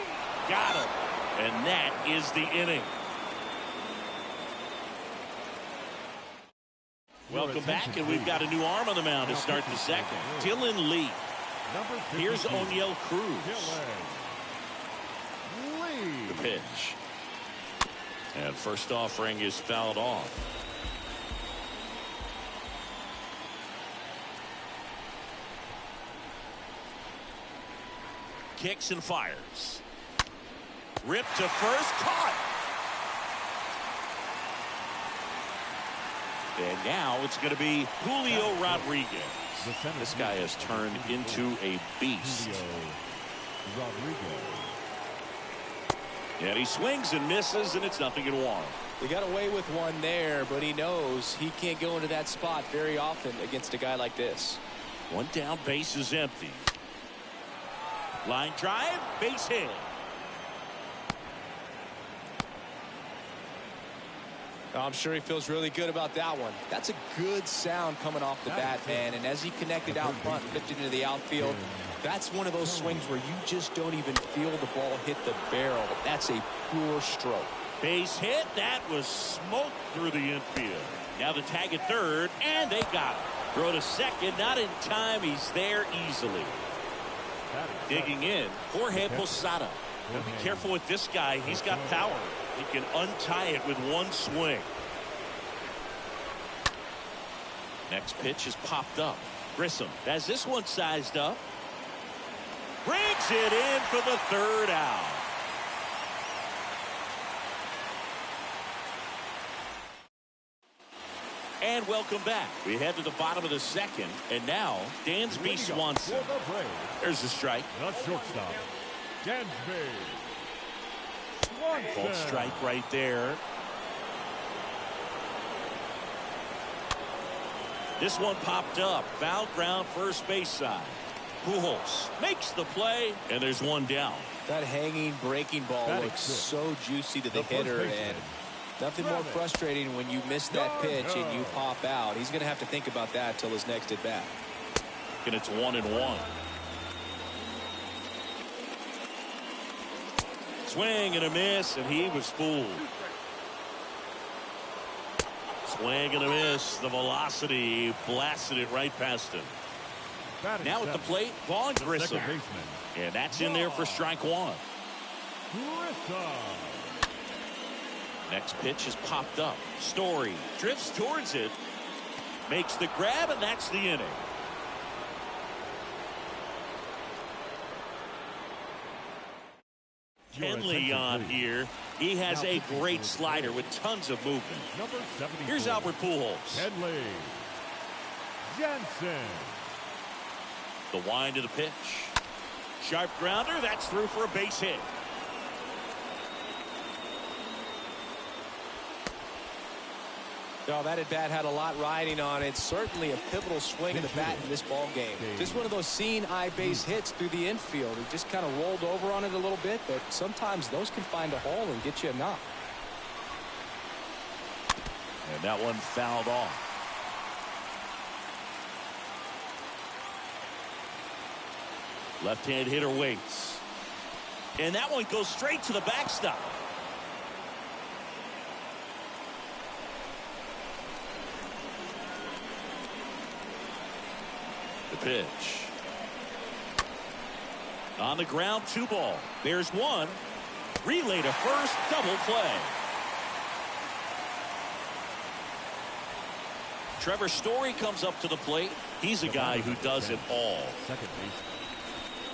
Got him. And that is the inning. Welcome back, and we've got a new arm on the mound to start the second. Dylan Lee. Here's O'Neill Cruz. The pitch. And first offering is fouled off. Kicks and fires. Ripped to first, caught. And now it's going to be Julio Rodriguez. This guy has turned into a beast. And he swings and misses, and it's 0-1. He got away with one there, but he knows he can't go into that spot very often against a guy like this. One down, base is empty. Line drive, base hit. I'm sure he feels really good about that one. That's a good sound coming off the bat, man. And as he connected out front and lifted into the outfield, that's one of those swings where you just don't even feel the ball hit the barrel. That's a pure stroke. Base hit. That was smoked through the infield. Now the tag at third, and they got it. Throw to second, not in time. He's there easily. Digging in, Jorge Posada. Now be careful with this guy. He's got power. He can untie it with one swing. Next pitch is popped up. Grissom has this one sized up. Brings it in for the third out. And welcome back. We head to the bottom of the second. And now, Dansby Swanson. There's the strike. The shortstop, Dansby. Called strike right there. This one popped up. Foul ground, first base side. Pujols makes the play, and there's one down. That hanging breaking ball looks so juicy to the hitter, and nothing more frustrating when you miss that pitch and you pop out. He's going to have to think about that till his next at bat. And it's 1-1. Swing and a miss, and he was fooled. Swing and a miss. The velocity blasted it right past him. Now at the plate, Vaughn Grissom. And that's in there for strike one. Next pitch is popped up. Story drifts towards it. Makes the grab, and that's the inning. Kenley on here. He has a great slider with tons of movement. Here's Albert Pujols. Kenley Jansen. The wind to the pitch. Sharp grounder. That's through for a base hit. No, that at bat had a lot riding on it. Certainly a pivotal swing of the bat in this ball game. Just one of those seeing eye base hits through the infield. He just kind of rolled over on it a little bit, but sometimes those can find a hole and get you a knock. And that one fouled off. Left-hand hitter waits. And that one goes straight to the backstop. The The pitch. On the ground, 2 ball. There's 1. Relay to first, double play. Trevor Story comes up to the plate. He's a guy who does it all. Second base,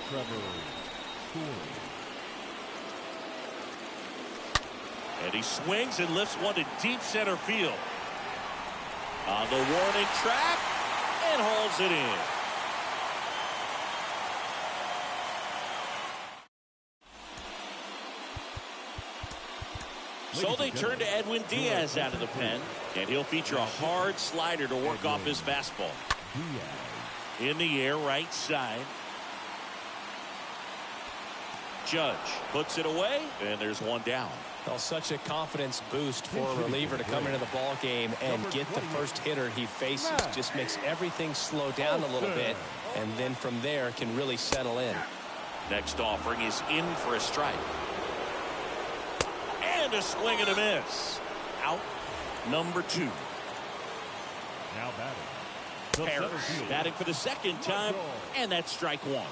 Trevor Story. And he swings and lifts one to deep center field. On the warning track and hauls it in. So they turn to Edwin Diaz out of the pen, and he'll feature a hard slider to work off his fastball. In the air, right side. Judge puts it away, and there's 1 down. Well, such a confidence boost for a reliever to come into the ball game and get the first hitter he faces. Just makes everything slow down a little bit, and then from there can really settle in. Next offering is in for a strike. And a swing and a miss. Out number 2. Now batting. Harris batting for the second time, and that's strike 1.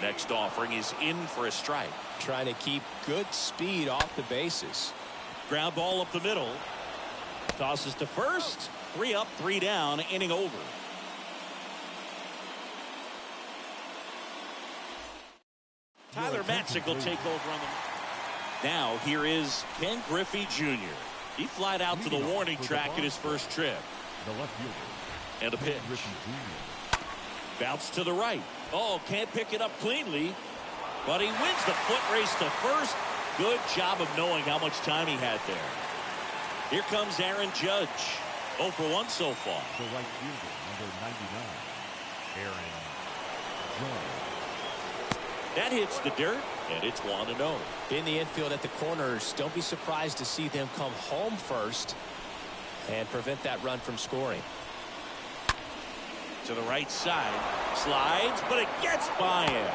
Next offering is in for a strike. Trying to keep good speed off the bases. Ground ball up the middle. Tosses to first. 3 up, 3 down, inning over. Tyler Matzik will take over on the... Now here is Ken Griffey Jr. He flied out to the warning track in his first trip. The left fielder. And a pitch. Bounce to the right. Oh, can't pick it up cleanly. But he wins the foot race to first. Good job of knowing how much time he had there. Here comes Aaron Judge. 0 for 1 so far. The right fielder, number 99, Aaron Judge. That hits the dirt, and it's 1-0. In the infield at the corners, don't be surprised to see them come home first and prevent that run from scoring. To the right side. Slides, but it gets by him.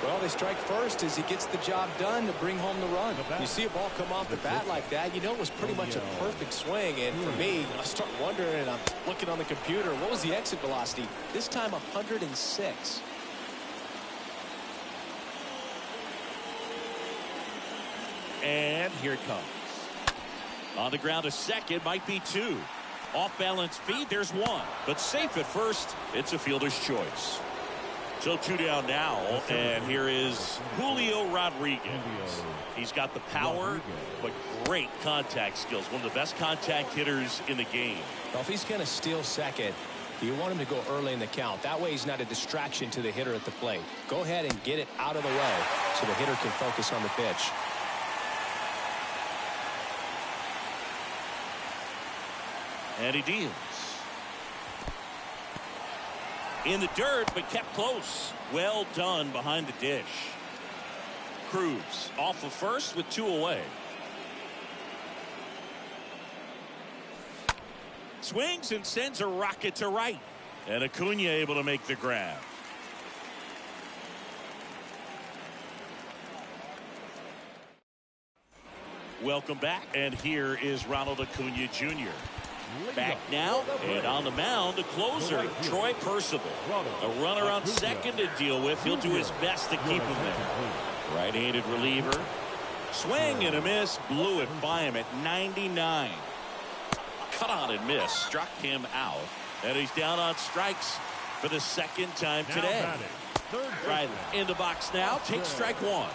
Well, they strike first as he gets the job done to bring home the run. You see a ball come off the bat like that, you know it was pretty much a perfect swing. And for me, I start wondering, and I'm looking on the computer, what was the exit velocity? This time 106. And here it comes. On the ground to second, might be 2. Off balance feed, there's 1. But safe at first, it's a fielder's choice. So 2 down now, and here is Julio Rodriguez. He's got the power, but great contact skills. One of the best contact hitters in the game. Well, if he's going to steal second, you want him to go early in the count. That way he's not a distraction to the hitter at the plate. Go ahead and get it out of the way so the hitter can focus on the pitch. And he deals. In the dirt, but kept close. Well done behind the dish. Cruz off of first with 2 away. Swings and sends a rocket to right. And Acuna able to make the grab. Welcome back. And here is Ronald Acuna Jr. Back now, and on the mound, the closer, Troy Percival. A runner on second to deal with. He'll do his best to keep him there. Right-handed reliever. Swing and a miss. Blew it by him at 99. Cut on and miss. Struck him out. And he's down on strikes for the second time today. Right in the box now. Takes strike 1.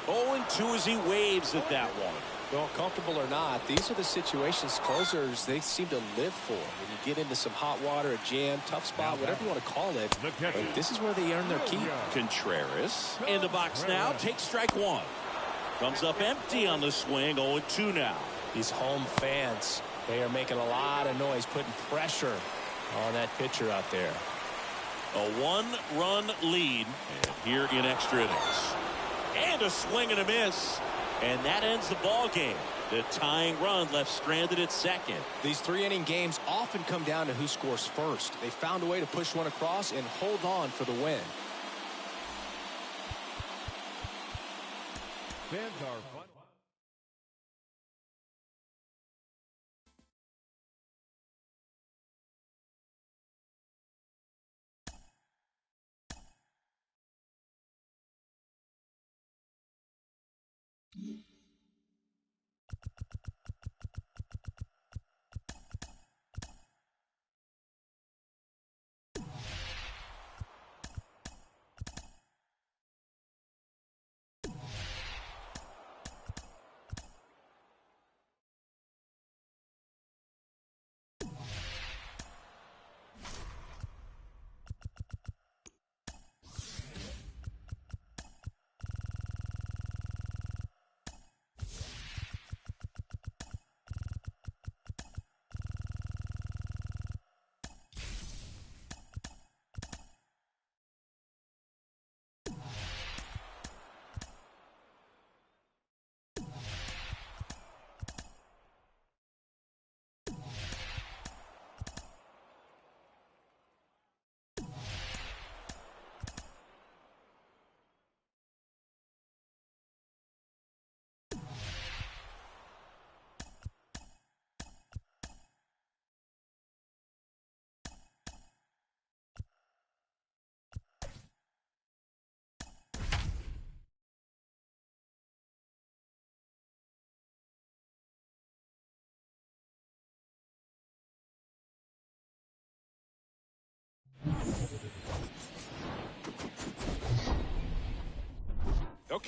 0-2 as he waves at that one. Well, comfortable or not, these are the situations closers they seem to live for. When you get into some hot water, a jam, tough spot, whatever you want to call it, but this is where they earn their keep. Contreras in the box now, takes strike 1. Comes up empty on the swing, 0-2 now. These home fans, they are making a lot of noise, putting pressure on that pitcher out there. A 1-run lead here in extra innings. And a swing and a miss. And that ends the ball game. The tying run left stranded at second. These 3-inning games often come down to who scores first. They found a way to push one across and hold on for the win. Fans are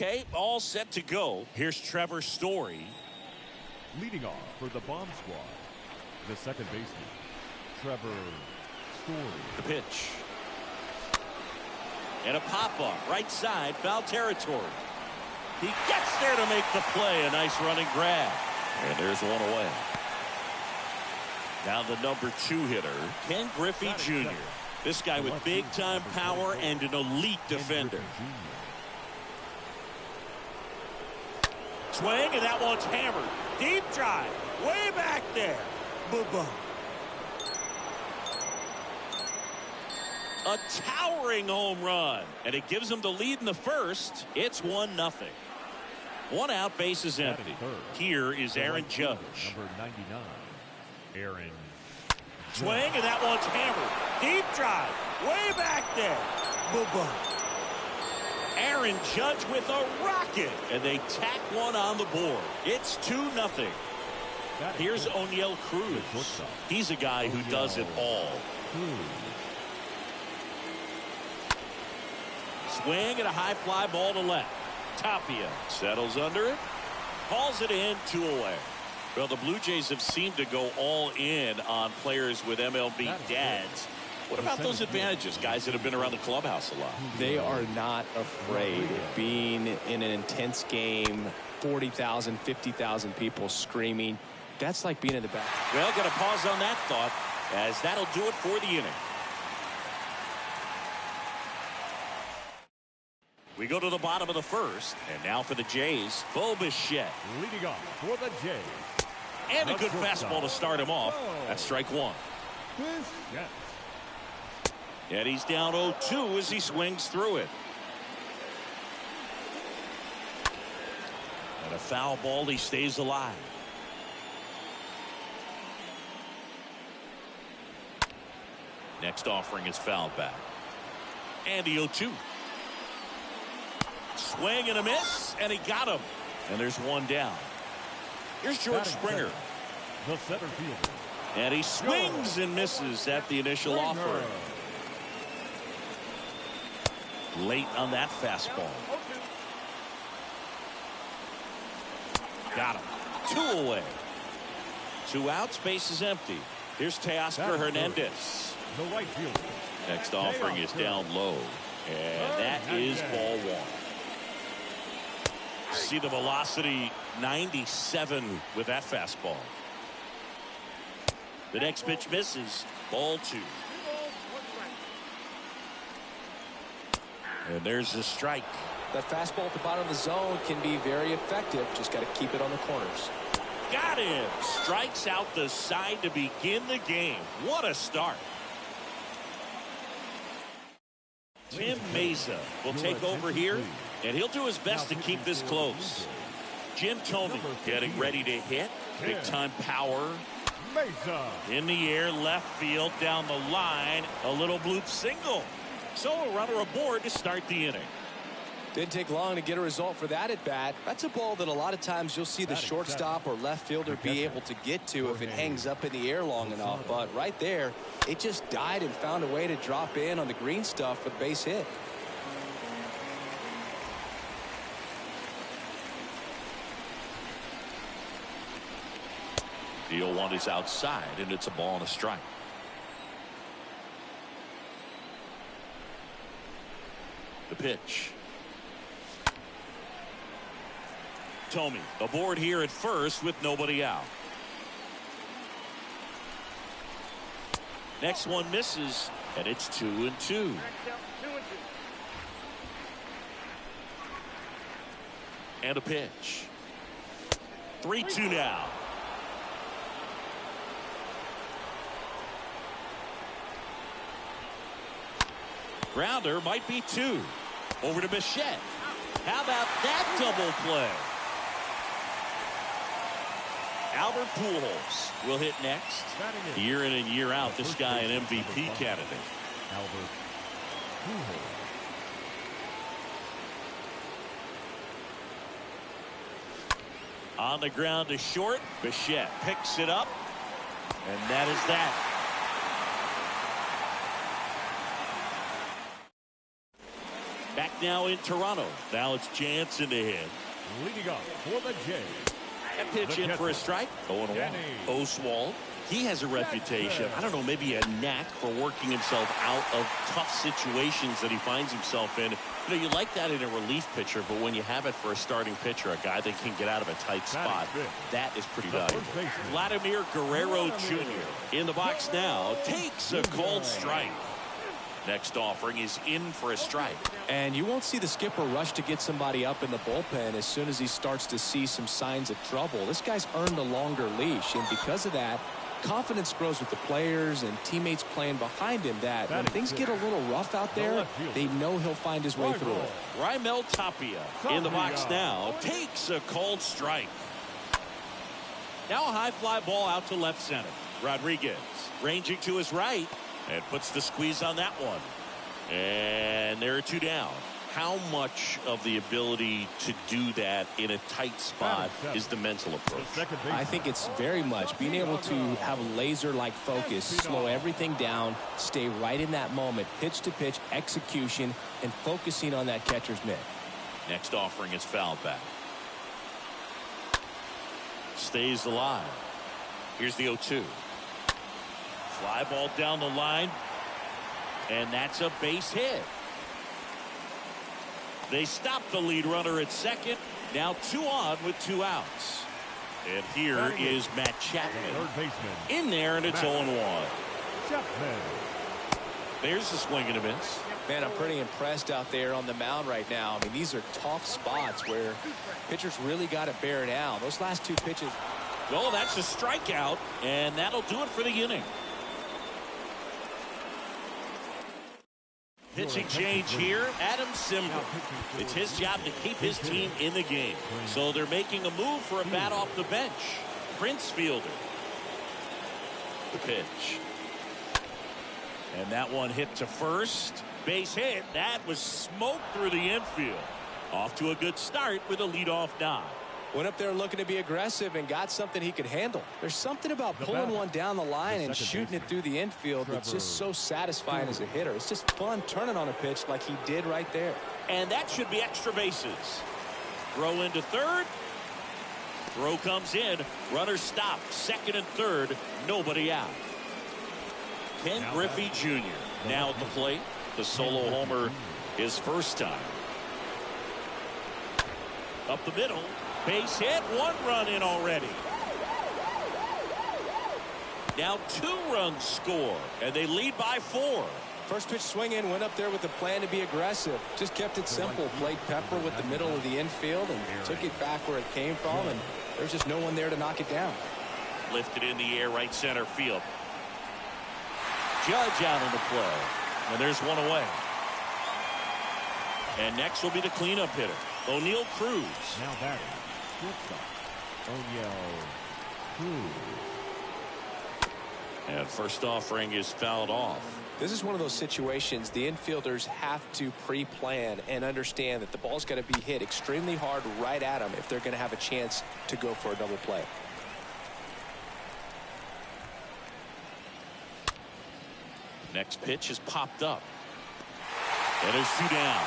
Okay, all set to go. Here's Trevor Story. Leading off for the bomb squad, the second baseman, Trevor Story. The pitch. And a pop-up, right side, foul territory. He gets there to make the play. A nice running grab. And there's one away. Now the number 2 hitter, Ken Griffey Jr. This guy with big-time power and an elite defender. Swing, and that one's hammered. Deep drive, way back there. Boom. A towering home run, and it gives them the lead in the first. It's 1-0. One out, bases empty. Here is Aaron Judge. Number 99, Aaron. Swing, and that one's hammered. Deep drive, way back there. Boom. Aaron Judge with a rocket, and they tack one on the board. It's 2-0. Here's O'Neill Cruz. He's a guy who does it all. Swing and a high fly ball to left. Tapia settles under it, hauls it in, 2 away. Well, the Blue Jays have seemed to go all in on players with MLB dads. What about those advantages, guys that have been around the clubhouse a lot? They are not afraid of being in an intense game, 40,000, 50,000 people screaming. That's like being in the back. Well, got to pause on that thought, as that'll do it for the inning. We go to the bottom of the first, and now for the Jays, Bo Bichette. Leading off for the Jays. And a good fastball to start him off. That's strike 1. Bichette. And he's down 0-2 as he swings through it. And a foul ball, he stays alive. Next offering is fouled back. And the 0-2. Swing and a miss, and he got him. And there's one down. Here's George Springer. The center fielder. And he swings and misses at the initial offering. Late on that fastball. Got him. 2 away. 2 outs, base is empty. Here's Teoscar Hernandez. The right fielder. Next offering is down low. And that is ball 1. See the velocity, 97 with that fastball. The next pitch misses. Ball 2. And there's the strike. That fastball at the bottom of the zone can be very effective. Just got to keep it on the corners. Got him. Strikes out the side to begin the game. What a start. Tim Mesa will take over here, and he'll do his best to keep this close. Jim Thome getting ready to hit. Big time power. Mesa. In the air, left field, down the line. A little bloop single. So a runner aboard to start the inning. Didn't take long to get a result for that at bat. That's a ball that a lot of times you'll see the shortstop or left fielder be able to get to if it hangs up in the air long enough. But right there, it just died and found a way to drop in on the green stuff for the base hit. The 0-1 is outside, and it's a ball and a strike. The pitch. Thome aboard here at first with nobody out. Next one misses, and it's 2-2. And a pitch. 3-2 now. Grounder might be 2. Over to Bichette. How about that double play? Albert Pujols will hit next. Year in and year out, this guy an MVP candidate. Albert Pujols. On the ground to short. Bichette picks it up. And that is that. Back now in Toronto. Now it's Jansen to hit. Leading off for the Jays. That pitch in for a strike. 0-1. Oswald. He has a reputation, I don't know, maybe a knack for working himself out of tough situations that he finds himself in. You know, you like that in a relief pitcher, but when you have it for a starting pitcher, a guy that can get out of a tight spot, that is pretty valuable. Vladimir Guerrero Jr. in the box now takes a called strike. Next offering is in for a strike. And you won't see the skipper rush to get somebody up in the bullpen as soon as he starts to see some signs of trouble. This guy's earned a longer leash, and because of that, confidence grows with the players and teammates playing behind him, that when things get a little rough out there, they know he'll find his way through it. Raimel Tapia in the box now takes a called strike. Now a high fly ball out to left center. Rodriguez ranging to his right and puts the squeeze on that one. And there are two down. How much of the ability to do that in a tight spot is the mental approach? I think it's very much being able to have laser-like focus, slow everything down, stay right in that moment, pitch to pitch execution, and focusing on that catcher's mitt. Next offering is fouled back. Stays alive. Here's the 0-2. Fly ball down the line, and that's a base hit. They stop the lead runner at second. Now 2 on with 2 outs. And here is Matt Chapman in there, and it's 0-1. There's the swing and a miss. Man, I'm pretty impressed out there on the mound right now. I mean, these are tough spots where pitchers really got to bear down. Those last 2 pitches. Well, that's a strikeout, and that'll do it for the inning. Pitching change here, Adam Simber. It's his job to keep his team in the game. So they're making a move for a bat off the bench. Prince Fielder. The pitch. And that one hit to first. Base hit. That was smoked through the infield. Off to a good start with a leadoff nod. Went up there looking to be aggressive and got something he could handle. There's something about pulling one down the line and shooting it through the infield that's just so satisfying as a hitter. It's just fun turning on a pitch like he did right there. And that should be extra bases. Throw into third. Throw comes in. Runner stopped. Second and third. Nobody out. Ken Griffey Jr. now at the plate. The solo homer his first time. Up the middle. Base hit, 1 run in already. Now 2 runs score, and they lead by 4. First pitch swing in, went up there with a plan to be aggressive. Just kept it simple, played pepper with the middle of the infield and took it back where it came from, and there's just no one there to knock it down. Lifted in the air, right center field. Judge out on the play, and there's 1 away. And next will be the cleanup hitter, O'Neal Cruz. Now batting. And first offering is fouled off. This is one of those situations the infielders have to pre-plan and understand that the ball's got to be hit extremely hard right at them if they're going to have a chance to go for a double play. Next pitch is popped up. And there's 2 down.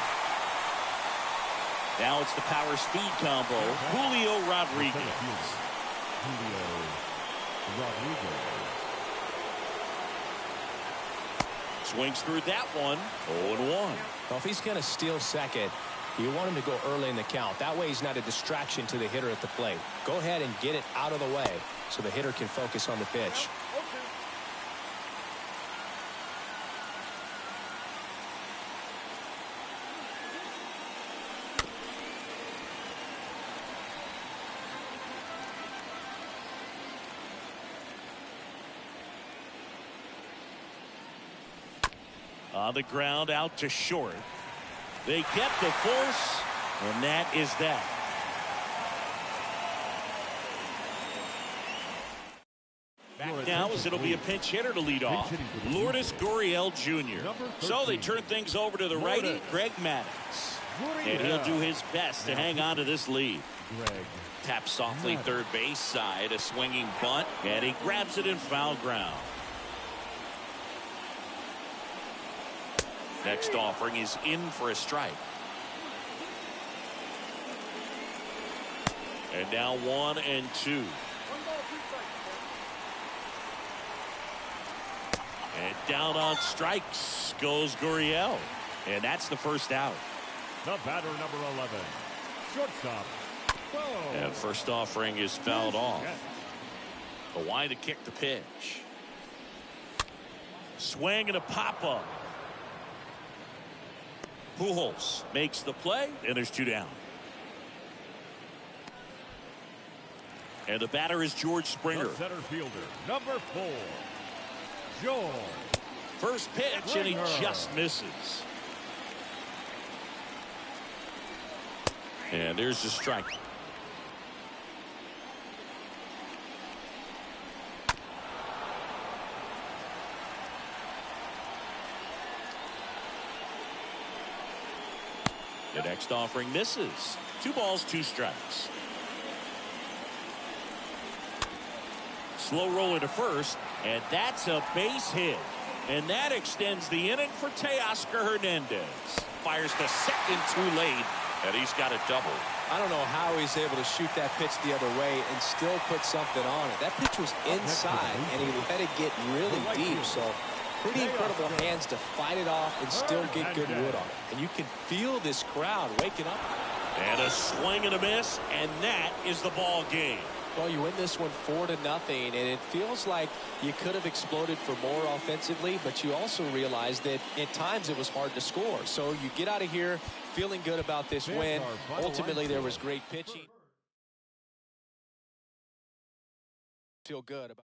Now it's the power speed combo. Julio Rodriguez. Swings through that one. 0-1. Well, if he's going to steal second, you want him to go early in the count. That way he's not a distraction to the hitter at the plate. Go ahead and get it out of the way so the hitter can focus on the pitch. On the ground out to short. They get the force, and that is that. Back now as it'll be a pinch hitter to lead off. Lourdes Gurriel Jr. So they turn things over to the righty, Greg Maddux. And he'll do his best to hang on to this lead. Taps softly third base side, a swinging bunt, and he grabs it in foul ground. Next offering is in for a strike. And now 1-2. And down on strikes goes Gurriel. And that's the first out. The batter, number 11, shortstop. And first offering is fouled off. Kawhi to kick the pitch. Swing and a pop-up. Pujols makes the play, and there's 2 down. And the batter is George Springer. The center fielder, number 4, George. First pitch, and he just misses. And there's the strike. The next offering misses. 2 balls, 2 strikes. Slow roller to first, and that's a base hit. And that extends the inning for Teoscar Hernandez. Fires the second too late, and he's got a double. I don't know how he's able to shoot that pitch the other way and still put something on it. That pitch was inside, and he let it get really deep. So pretty incredible hands to fight it off and still get good wood on it. And you can feel this crowd waking up. And a swing and a miss, and that is the ball game. Well, you win this one 4-0, and it feels like you could have exploded for more offensively, but you also realize that at times it was hard to score. So you get out of here feeling good about this win. Ultimately, there was great pitching. Feel good about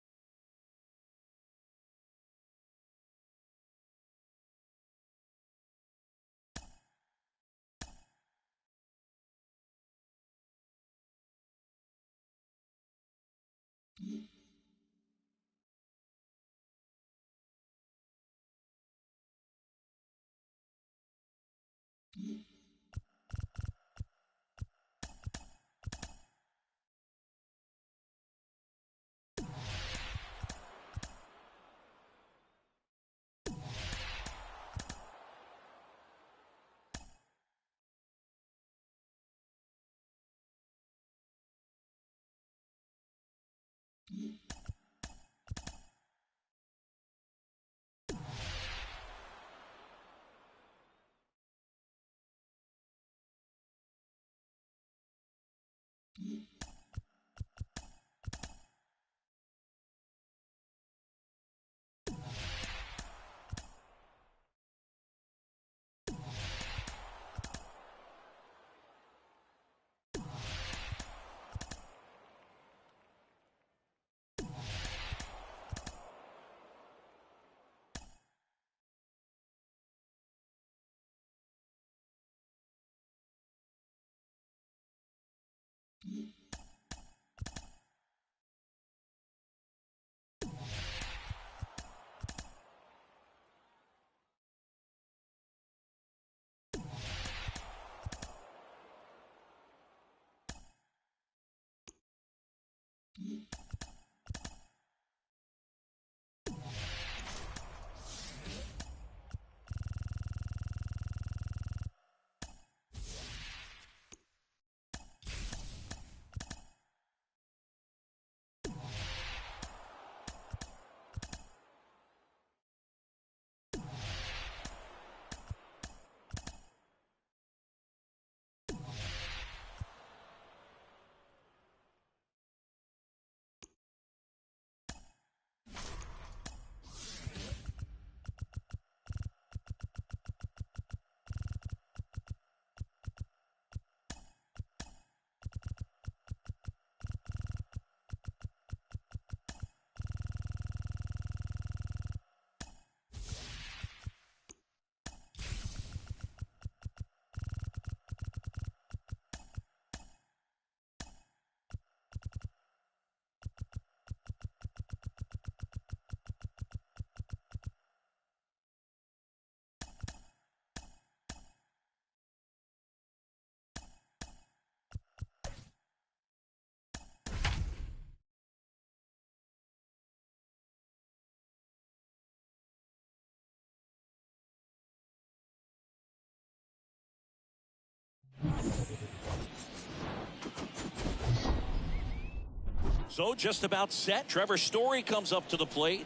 So just about set. Trevor Story comes up to the plate.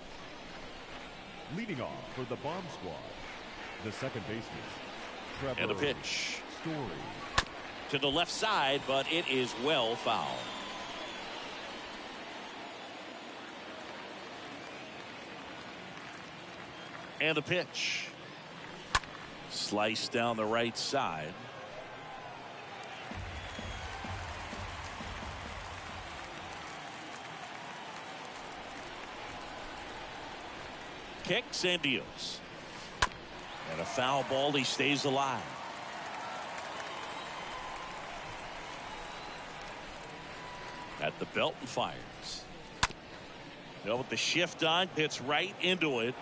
Leading off for the bomb squad, the second baseman, Trevor And a pitch Story. to the left side, but it is well fouled. And a pitch. Sliced down the right side. Kicks and deals. And a foul ball. He stays alive. At the belt and fires. With the shift on, hits right into it.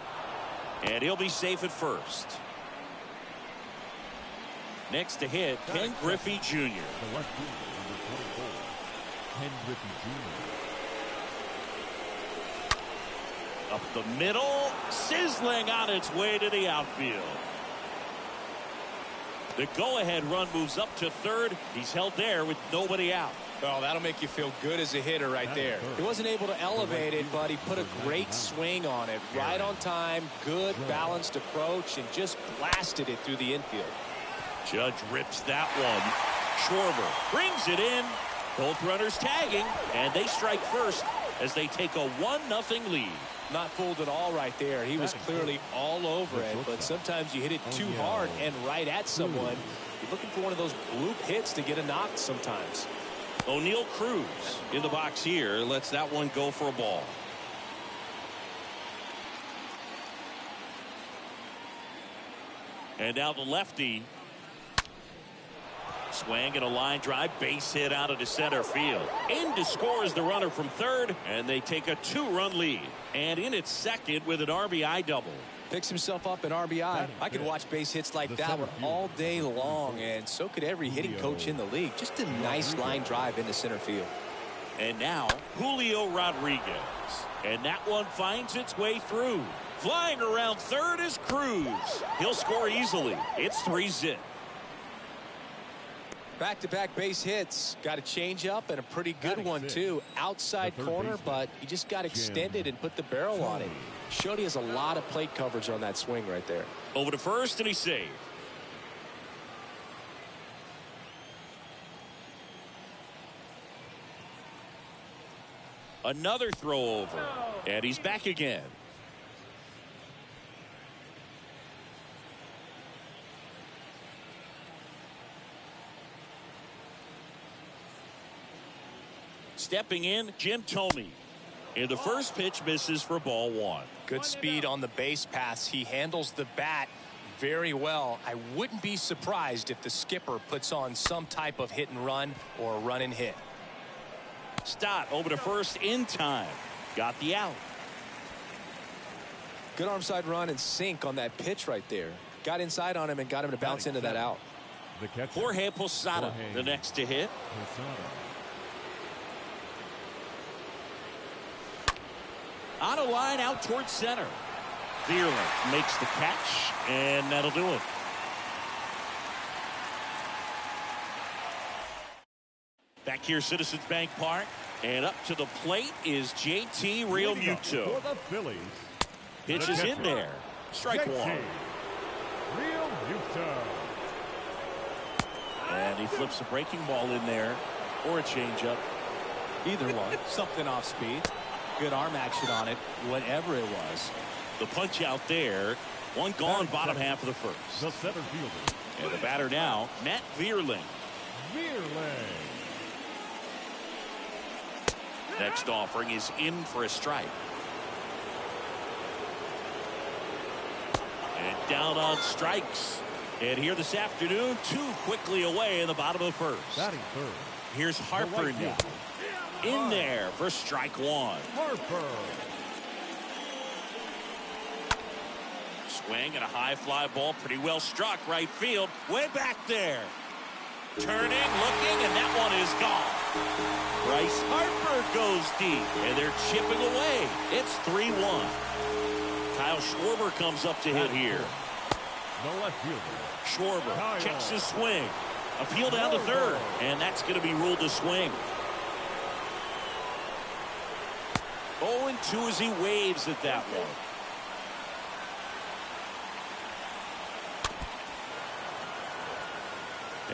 And he'll be safe at first. Next to hit, Ken Griffey Jr. The left fielder, number 24, Ken Griffey Jr. Up the middle, sizzling on its way to the outfield. The go-ahead run moves up to third. He's held there with nobody out. Oh, that'll make you feel good as a hitter right there. He wasn't able to elevate it, but he put a great swing on it. Right on time, good balanced approach, and just blasted it through the infield. Judge rips that one. Schwarber brings it in. Both runners tagging, and they strike first as they take a 1-0 lead. Not fooled at all right there. He was clearly all over it, but sometimes you hit it too hard and right at someone. You're looking for one of those bloop hits to get a knock sometimes. O'Neal Cruz in the box here lets that one go for a ball. And now the lefty. Swing and a line drive, base hit out of the center field. In to score is the runner from third, and they take a 2-run lead. And in at second with an RBI double. Picks himself up an RBI. I could watch base hits like that one all day long, and so could every hitting coach in the league. Just a nice line drive into center field. And now Julio Rodriguez. And that one finds its way through. Flying around third is Cruz. He'll score easily. It's 3-0. Back-to-back base hits. Got a change-up and a pretty good one, too. Outside corner, but he just got extended and put the barrel on it. Showed he has a lot of plate coverage on that swing right there. Over to first, and he's saved. Another throw over, and he's back again. Stepping in, Jim Thome. And the first pitch misses for ball one. Good speed on the base pass. He handles the bat very well. I wouldn't be surprised if the skipper puts on some type of hit and run or run and hit. Stott over to first in time. Got the out. Good arm side run and sink on that pitch right there. Got inside on him and got him to bounce into that out. The catcher, Jorge Posada, the next to hit. On a line out towards center. Vierling makes the catch, and that'll do it. Back here, Citizens Bank Park, and up to the plate is JT Realmuto. For the Phillies, Pitch is in there. Strike one. Realmuto. And he flips a breaking ball in there, or a changeup. Either one. Something off speed. Good arm action on it, whatever it was. The punch out there. One gone, bottom half of the first. The center fielder. And the batter now, Matt Vierling. Next offering is in for a strike. And down on strikes. And here this afternoon, too quickly away in the bottom of the first. Batting third. Here's Harper now. In there for strike one. Harper. Swing and a high fly ball, pretty well struck right field, way back there. Turning, looking, and that one is gone. Bryce Harper goes deep, and they're chipping away. It's 3-1. Kyle Schwarber comes up to hit here. The left fielder. Schwarber checks his swing. Appeal down to third, and that's going to be ruled a swing. 0-2 as he waves at that one.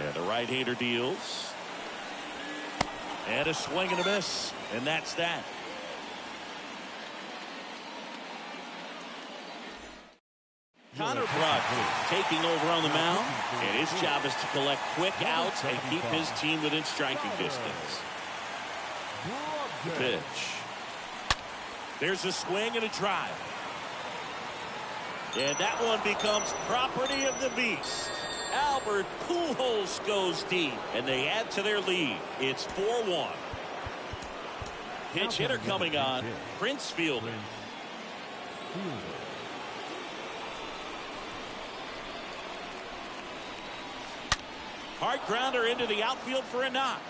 And the right-hander deals. And a swing and a miss. And that's that. Connor Brock taking over on the mound, and his job is to collect quick outs and keep his team within striking distance. The pitch. There's a swing and a drive. And that one becomes property of the Beast. Albert Pujols goes deep, and they add to their lead. It's 4-1. Pitch hitter coming on, Prince Fielder. Hard grounder into the outfield for a knock.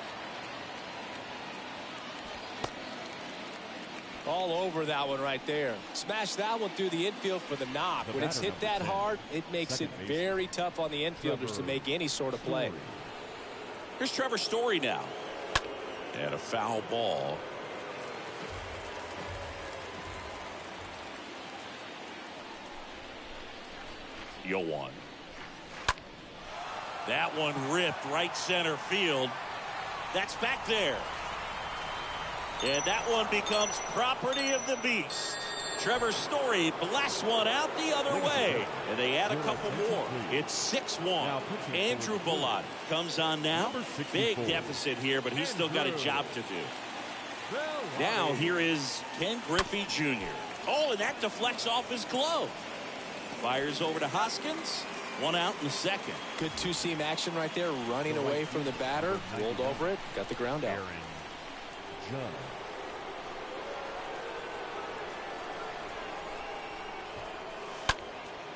All over that one right there. Smash that one through the infield for the knock. When it's hit that hard, it makes it very tough on the infielders to make any sort of play. Here's Trevor Story now. And a foul ball. Yoan. That one ripped right center field. That's back there. And that one becomes property of the Beast. Trevor Story blasts one out the other way. And they add a couple more. It's 6-1. Andrew Bellatti comes on now. Big deficit here, but he's still got a job to do. Now here is Ken Griffey Jr. Oh, and that deflects off his glove. Fires over to Hoskins. One out in the second. Good two-seam action right there, running away from the batter. Rolled over it, got the ground out.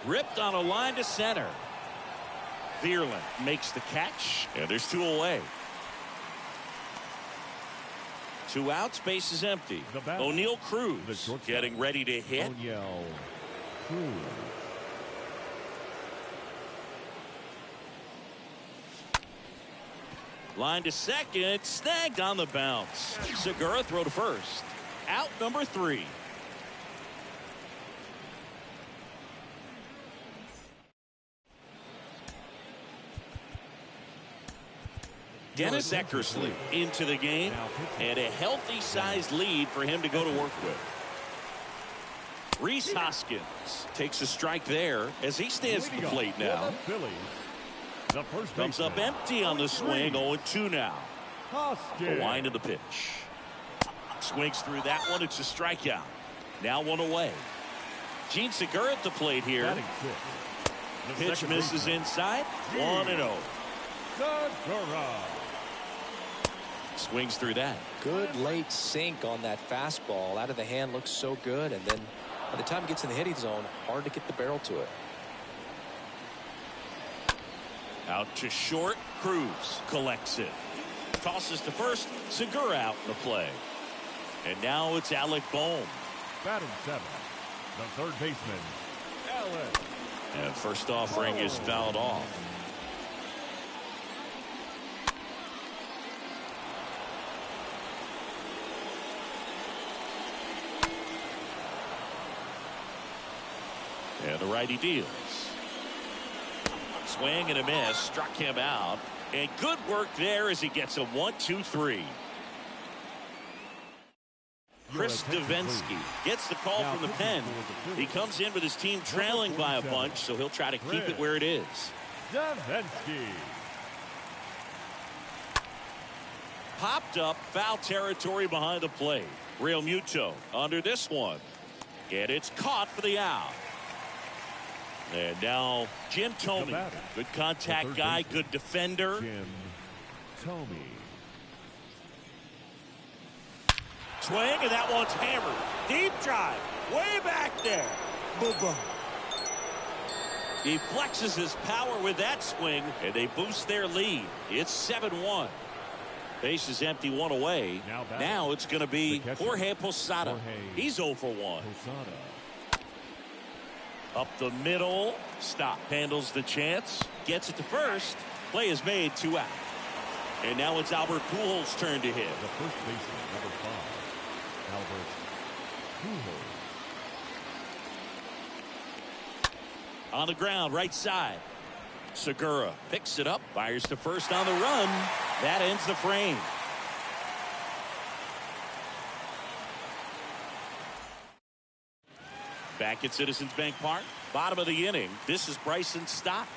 Ripped on a line to center. Vierland makes the catch, and there's two away. Two outs, base is empty. O'Neal Cruz getting ready to hit. Line to second, snagged on the bounce. Segura throw to first. Out number 3. Dennis Eckersley into the game, and a healthy sized lead for him to go to work with. Rhys Hoskins takes a strike there as he stands at the plate now. Comes up empty on the swing. 0-2 now. The line of the pitch. Swings through that one. It's a strikeout. Now one away. Gene Segura at the plate here. Pitch misses inside. 1-0. Swings through that. Good late sink on that fastball. Out of the hand, looks so good. And then by the time it gets in the hitting zone, hard to get the barrel to it. Out to short. Cruz collects it. Tosses to first. Segura out in the play. And now it's Alec Bohm. Batting 7. The third baseman, Alec. And first offering is fouled off. And the righty deals. Swing and a miss. Struck him out. And good work there as he gets a 1-2-3. Chris Davinsky gets the call from the pen. He comes in with his team trailing by a bunch, so he'll try to keep it where it is. Davinsky. Popped up, foul territory behind the plate. Real Muto under this one. And it's caught for the out. And now Jim Thome. Good contact guy, good defender. Jim Thome. Swing, and that one's hammered. Deep drive. Way back there. Boom. He flexes his power with that swing, and they boost their lead. It's 7-1. Base is empty, one away. Now it's going to be Jorge Posada. He's 0 for 1. Up the middle. Stop. Handles the chance. Gets it to first. Play is made. 2 out. And now it's Albert Pujols' turn to hit. The first baseman, number 5, Albert On the ground, right side. Segura picks it up, fires to first on the run. That ends the frame. Back at Citizens Bank Park, bottom of the inning. This is Bryson Stott.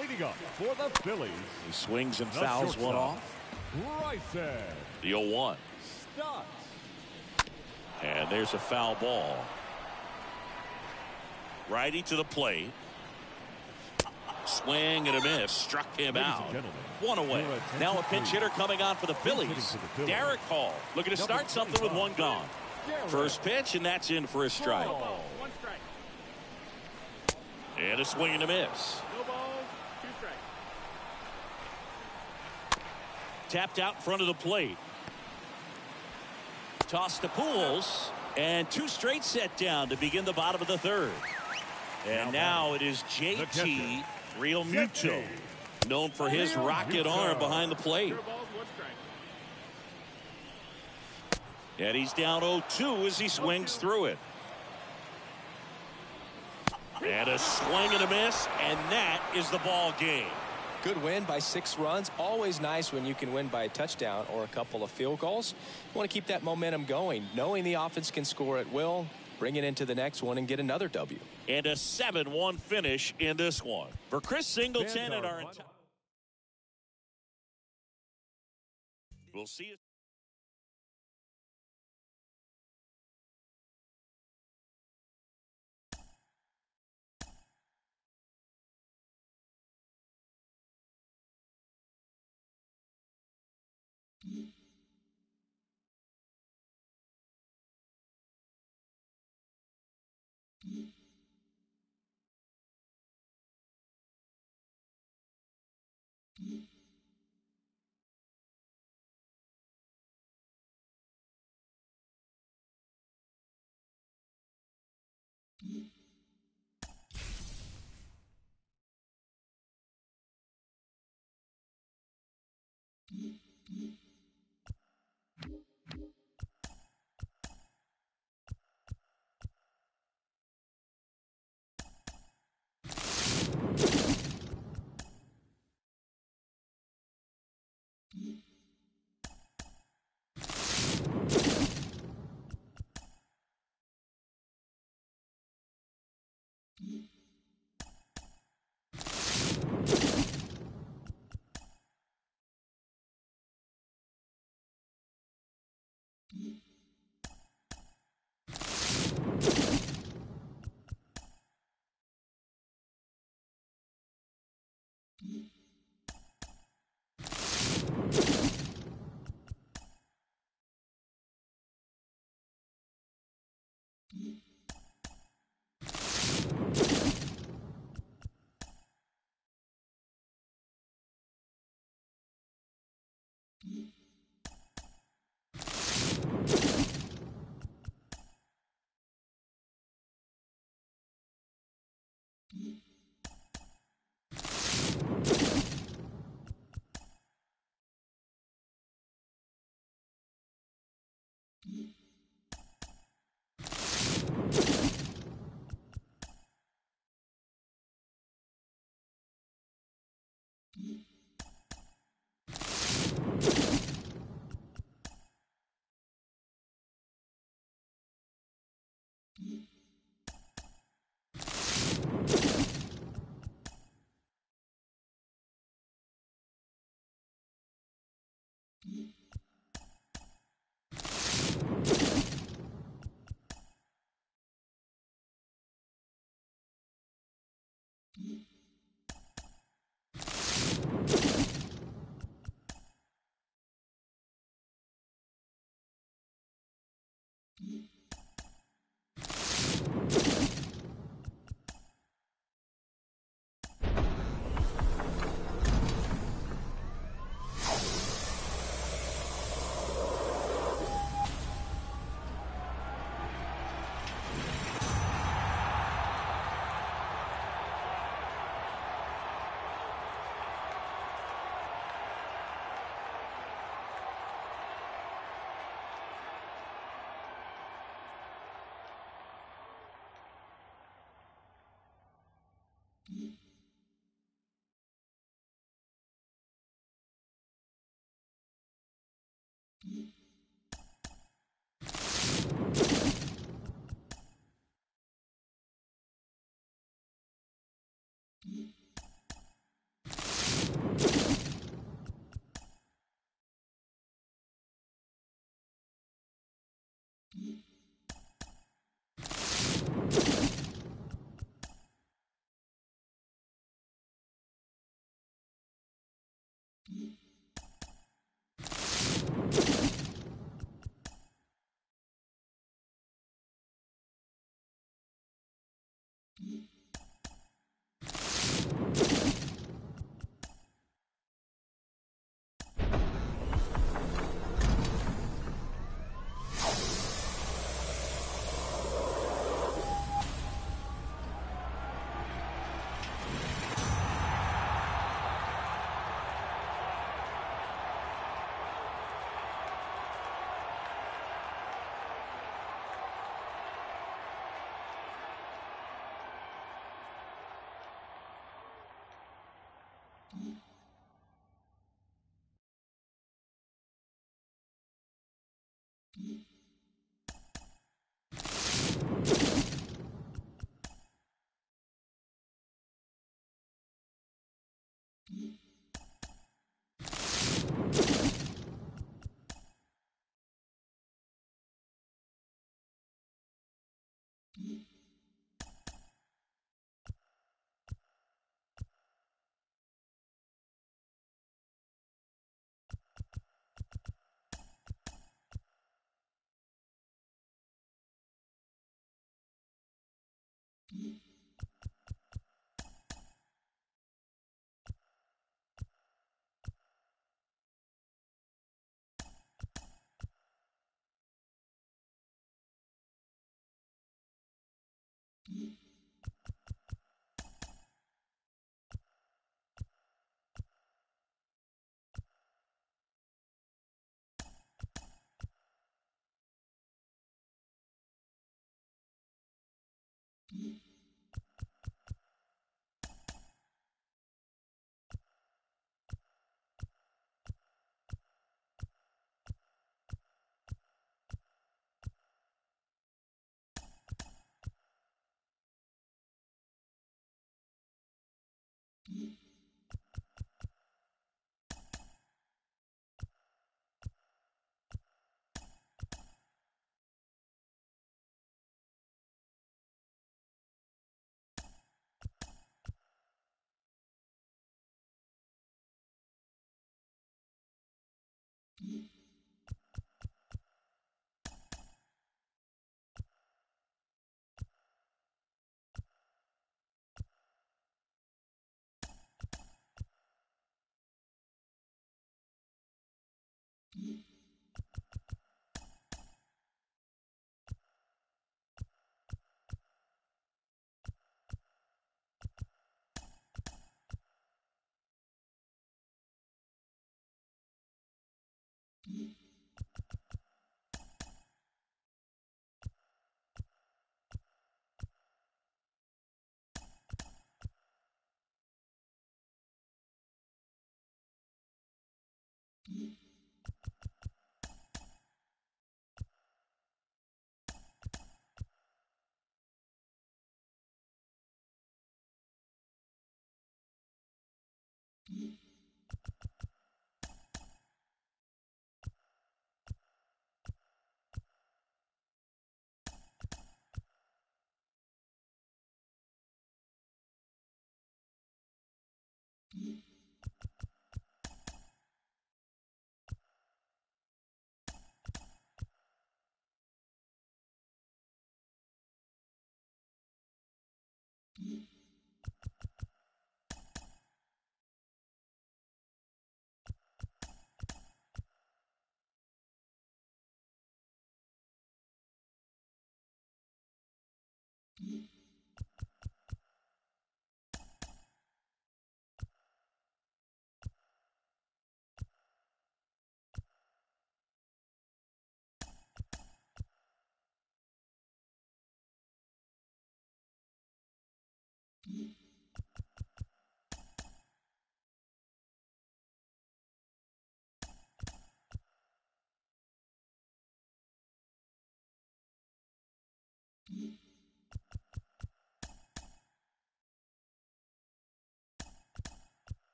Leading up for the Phillies. He swings and fouls one off. Bryson. The 0-1. Stott. And there's a foul ball. Righty to the plate. Swing and a miss. Struck him out. One away. Now a pinch hitter coming on for the Phillies. Derek Hall looking to start something with one gone. First pitch, and that's in for a strike. And a swing and a miss. Tapped out in front of the plate. Toss to Pujols, and two straight set down to begin the bottom of the third. And now it is JT Realmuto, known for his rocket arm behind the plate. And he's down 0-2 as he swings through it. And a swing and a miss, and that is the ball game. Good win by 6 runs. Always nice when you can win by a touchdown or a couple of field goals. You want to keep that momentum going, knowing the offense can score at will, bring it into the next one, and get another W. And a 7-1 finish in this one. For Chris Singleton and our entire... We'll see you.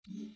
Mm-hmm.